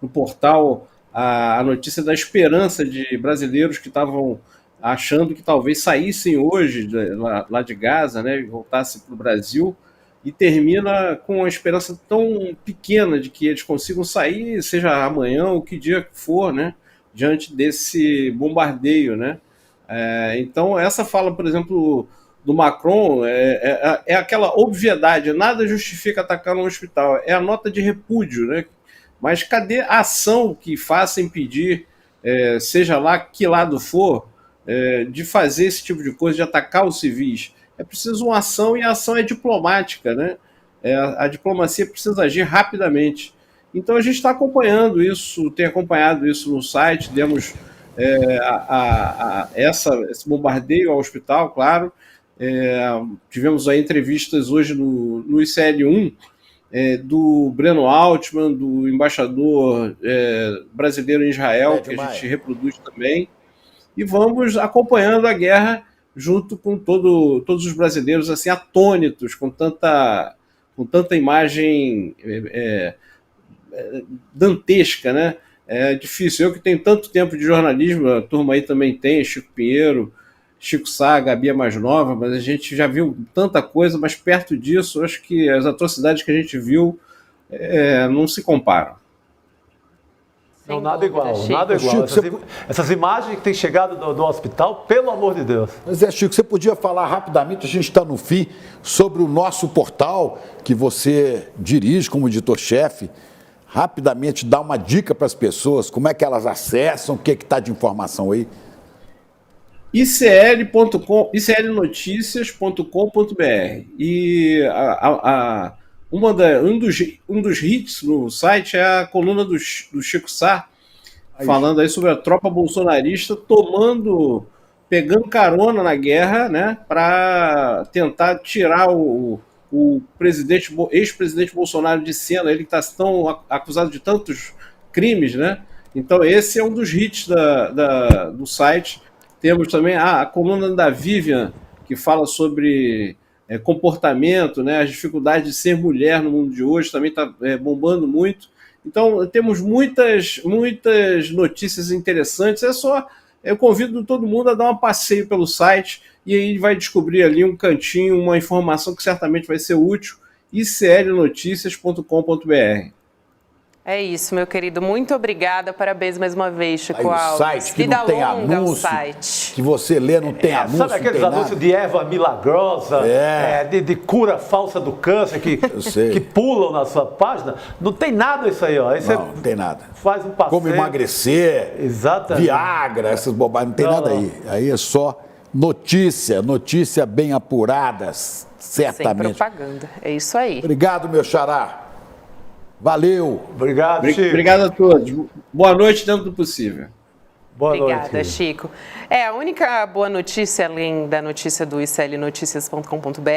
no portal a notícia da esperança de brasileiros que estavam achando que talvez saíssem hoje lá de Gaza, e voltassem para o Brasil, e termina com uma esperança tão pequena de que eles consigam sair, seja amanhã ou que dia que for, diante desse bombardeio, Então, essa fala, por exemplo, do Macron é aquela obviedade: nada justifica atacar um hospital. É a nota de repúdio, Mas cadê a ação que faça impedir, seja lá que lado for, de fazer esse tipo de coisa, de atacar os civis? É preciso uma ação, e a ação é diplomática, A diplomacia precisa agir rapidamente. Então a gente está acompanhando isso, tem acompanhado isso no site, demos esse bombardeio ao hospital, claro. Tivemos aí entrevistas hoje no ICL1, do Breno Altman, do embaixador brasileiro em Israel, que a gente reproduz também, e vamos acompanhando a guerra junto com todos os brasileiros, assim, atônitos, com tanta imagem dantesca, É difícil. Eu que tenho tanto tempo de jornalismo, a turma aí também tem, Chico Pinheiro, Chico Sá, a Gabi é mais nova, mas a gente já viu tanta coisa, mas perto disso, eu acho que as atrocidades que a gente viu não se comparam. Não, nada igual, nada igual. Essas imagens que têm chegado do hospital, pelo amor de Deus. Mas Chico, você podia falar rapidamente, a gente está no fim, sobre o nosso portal que você dirige como editor-chefe, rapidamente dá uma dica para as pessoas, como é que elas acessam, o que está de informação aí? iclnoticias.com.br e um dos hits no site é a coluna do Chico Sá, falando aí sobre a tropa bolsonarista pegando carona na guerra, né, para tentar tirar o ex-presidente Bolsonaro de cena, ele que está tão acusado de tantos crimes, né? Então esse é um dos hits do site. Temos também a coluna da Vivian, que fala sobre comportamento, né, as dificuldades de ser mulher no mundo de hoje, também está bombando muito. Então, temos muitas notícias interessantes. Eu convido todo mundo a dar um passeio pelo site e aí vai descobrir ali um cantinho, uma informação que certamente vai ser útil, iclnoticias.com.br. É isso, meu querido. Muito obrigada. Parabéns mais uma vez, Chico Alves. Site que não tem anúncio, que você lê, não tem anúncio. Sabe aqueles anúncios de erva milagrosa, de cura falsa do câncer que pulam na sua página? Não tem nada isso aí, ó. Aí não tem nada. Faz um passeio. Como emagrecer, Viagra, essas bobagens, não tem nada aí. Aí é só notícia bem apuradas, certamente. Sem propaganda, é isso aí. Obrigado, meu xará. Valeu. Obrigado, Chico. Obrigado a todos. Boa noite dentro do possível. Obrigada, Chico. A única boa notícia, além da notícia do iclnoticias.com.br,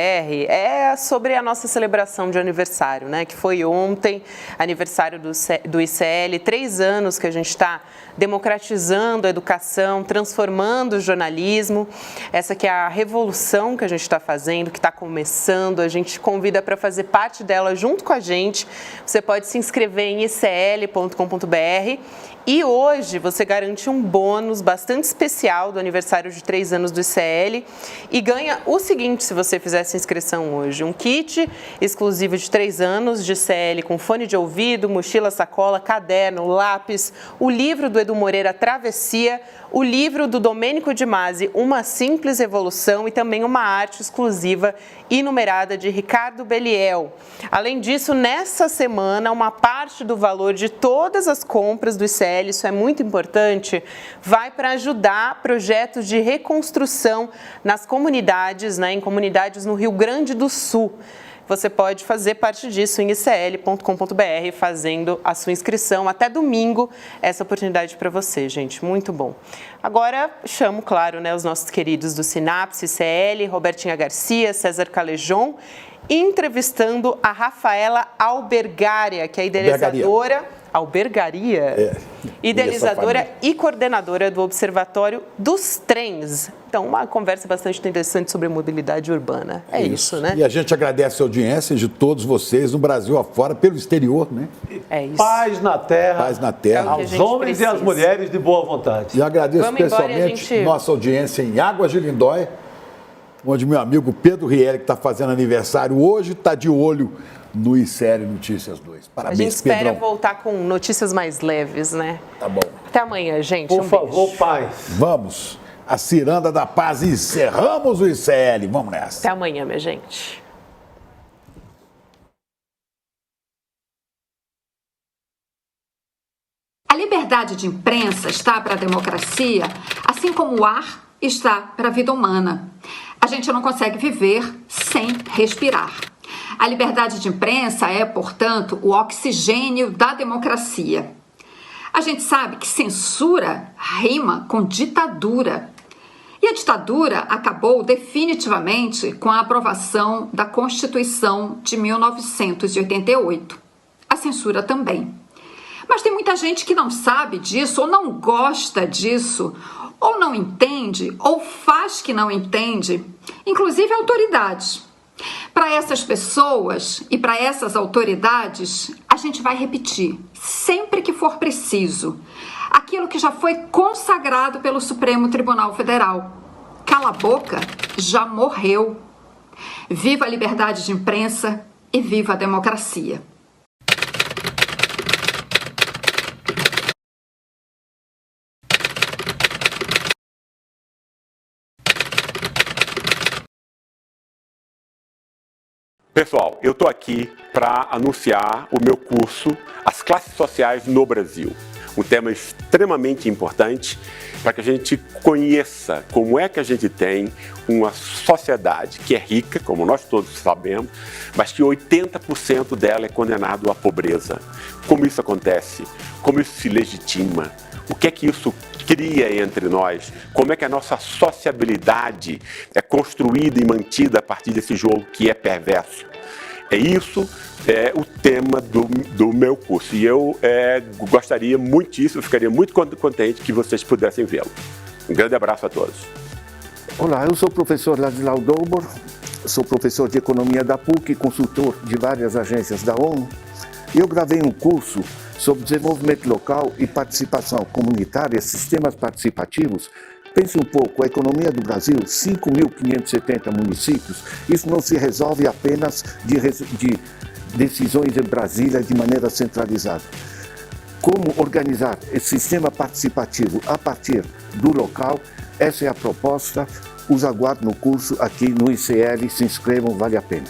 é sobre a nossa celebração de aniversário, né? Que foi ontem, aniversário do ICL, 3 anos que a gente está democratizando a educação, transformando o jornalismo. Essa que é a revolução que a gente está fazendo, que está começando. A gente convida para fazer parte dela junto com a gente. Você pode se inscrever em icl.com.br. E hoje você garante um bônus bastante especial do aniversário de 3 anos do ICL e ganha o seguinte, se você fizer essa inscrição hoje: um kit exclusivo de 3 anos de ICL com fone de ouvido, mochila, sacola, caderno, lápis, o livro do Edu Moreira, Travessia, o livro do Domênico de Masi, Uma Simples Evolução, e também uma arte exclusiva e numerada de Ricardo Beliel. Além disso, nessa semana, uma parte do valor de todas as compras do ICL, isso é muito importante, vai para ajudar projetos de reconstrução nas comunidades, né, em comunidades no Rio Grande do Sul. Você pode fazer parte disso em icl.com.br, fazendo a sua inscrição. Até domingo, essa oportunidade para você, gente. Muito bom. Agora, chamo, claro, né, os nossos queridos do Sinapse, ICL, Robertinha Garcia, César Calejon, entrevistando a Rafaela Albergaria, que é idealizadora... Albergaria, idealizadora e coordenadora do Observatório dos Trens. Então, uma conversa bastante interessante sobre mobilidade urbana. É isso, né? E a gente agradece a audiência de todos vocês, no Brasil afora, pelo exterior, né? É isso. Paz na terra. Paz na terra. Aos homens e às mulheres de boa vontade. E agradeço especialmente nossa audiência em Águas de Lindóia, onde meu amigo Pedro Rielli, que está fazendo aniversário hoje, está de olho no ICL Notícias 2. Parabéns, Pedrão. A gente espera voltar com notícias mais leves, né? Tá bom. Até amanhã, gente. Por favor, paz. Vamos. A Ciranda da Paz. Encerramos o ICL. Vamos nessa. Até amanhã, minha gente. A liberdade de imprensa está para a democracia, assim como o ar está para a vida humana. A gente não consegue viver sem respirar. A liberdade de imprensa é, portanto, o oxigênio da democracia. A gente sabe que censura rima com ditadura. E a ditadura acabou definitivamente com a aprovação da Constituição de 1988. A censura também. Mas tem muita gente que não sabe disso, ou não gosta disso, ou não entende, ou faz que não entende, inclusive autoridades. Para essas pessoas e para essas autoridades, a a gente vai repetir, sempre que for preciso, aquilo que já foi consagrado pelo Supremo Tribunal Federal. Cala a boca já morreu. Viva a liberdade de imprensa e viva a democracia. Pessoal, eu estou aqui para anunciar o meu curso As Classes Sociais no Brasil. Um tema extremamente importante para que a gente conheça como é que a gente tem uma sociedade que é rica, como nós todos sabemos, mas que 80% dela é condenado à pobreza. Como isso acontece? Como isso se legitima? O que é que isso cria entre nós? Como é que a nossa sociabilidade é construída e mantida a partir desse jogo que é perverso? Isso é o tema do meu curso e eu gostaria muitíssimo, ficaria muito contente que vocês pudessem vê-lo. Um grande abraço a todos. Olá, eu sou o professor Ladislau Dobor, sou professor de Economia da PUC, consultor de várias agências da ONU, e eu gravei um curso sobre desenvolvimento local e participação comunitária, sistemas participativos. Pense um pouco, a economia do Brasil, 5.570 municípios, isso não se resolve apenas de decisões em Brasília de maneira centralizada. Como organizar esse sistema participativo a partir do local, essa é a proposta. Os aguardo no curso aqui no ICL, se inscrevam, vale a pena.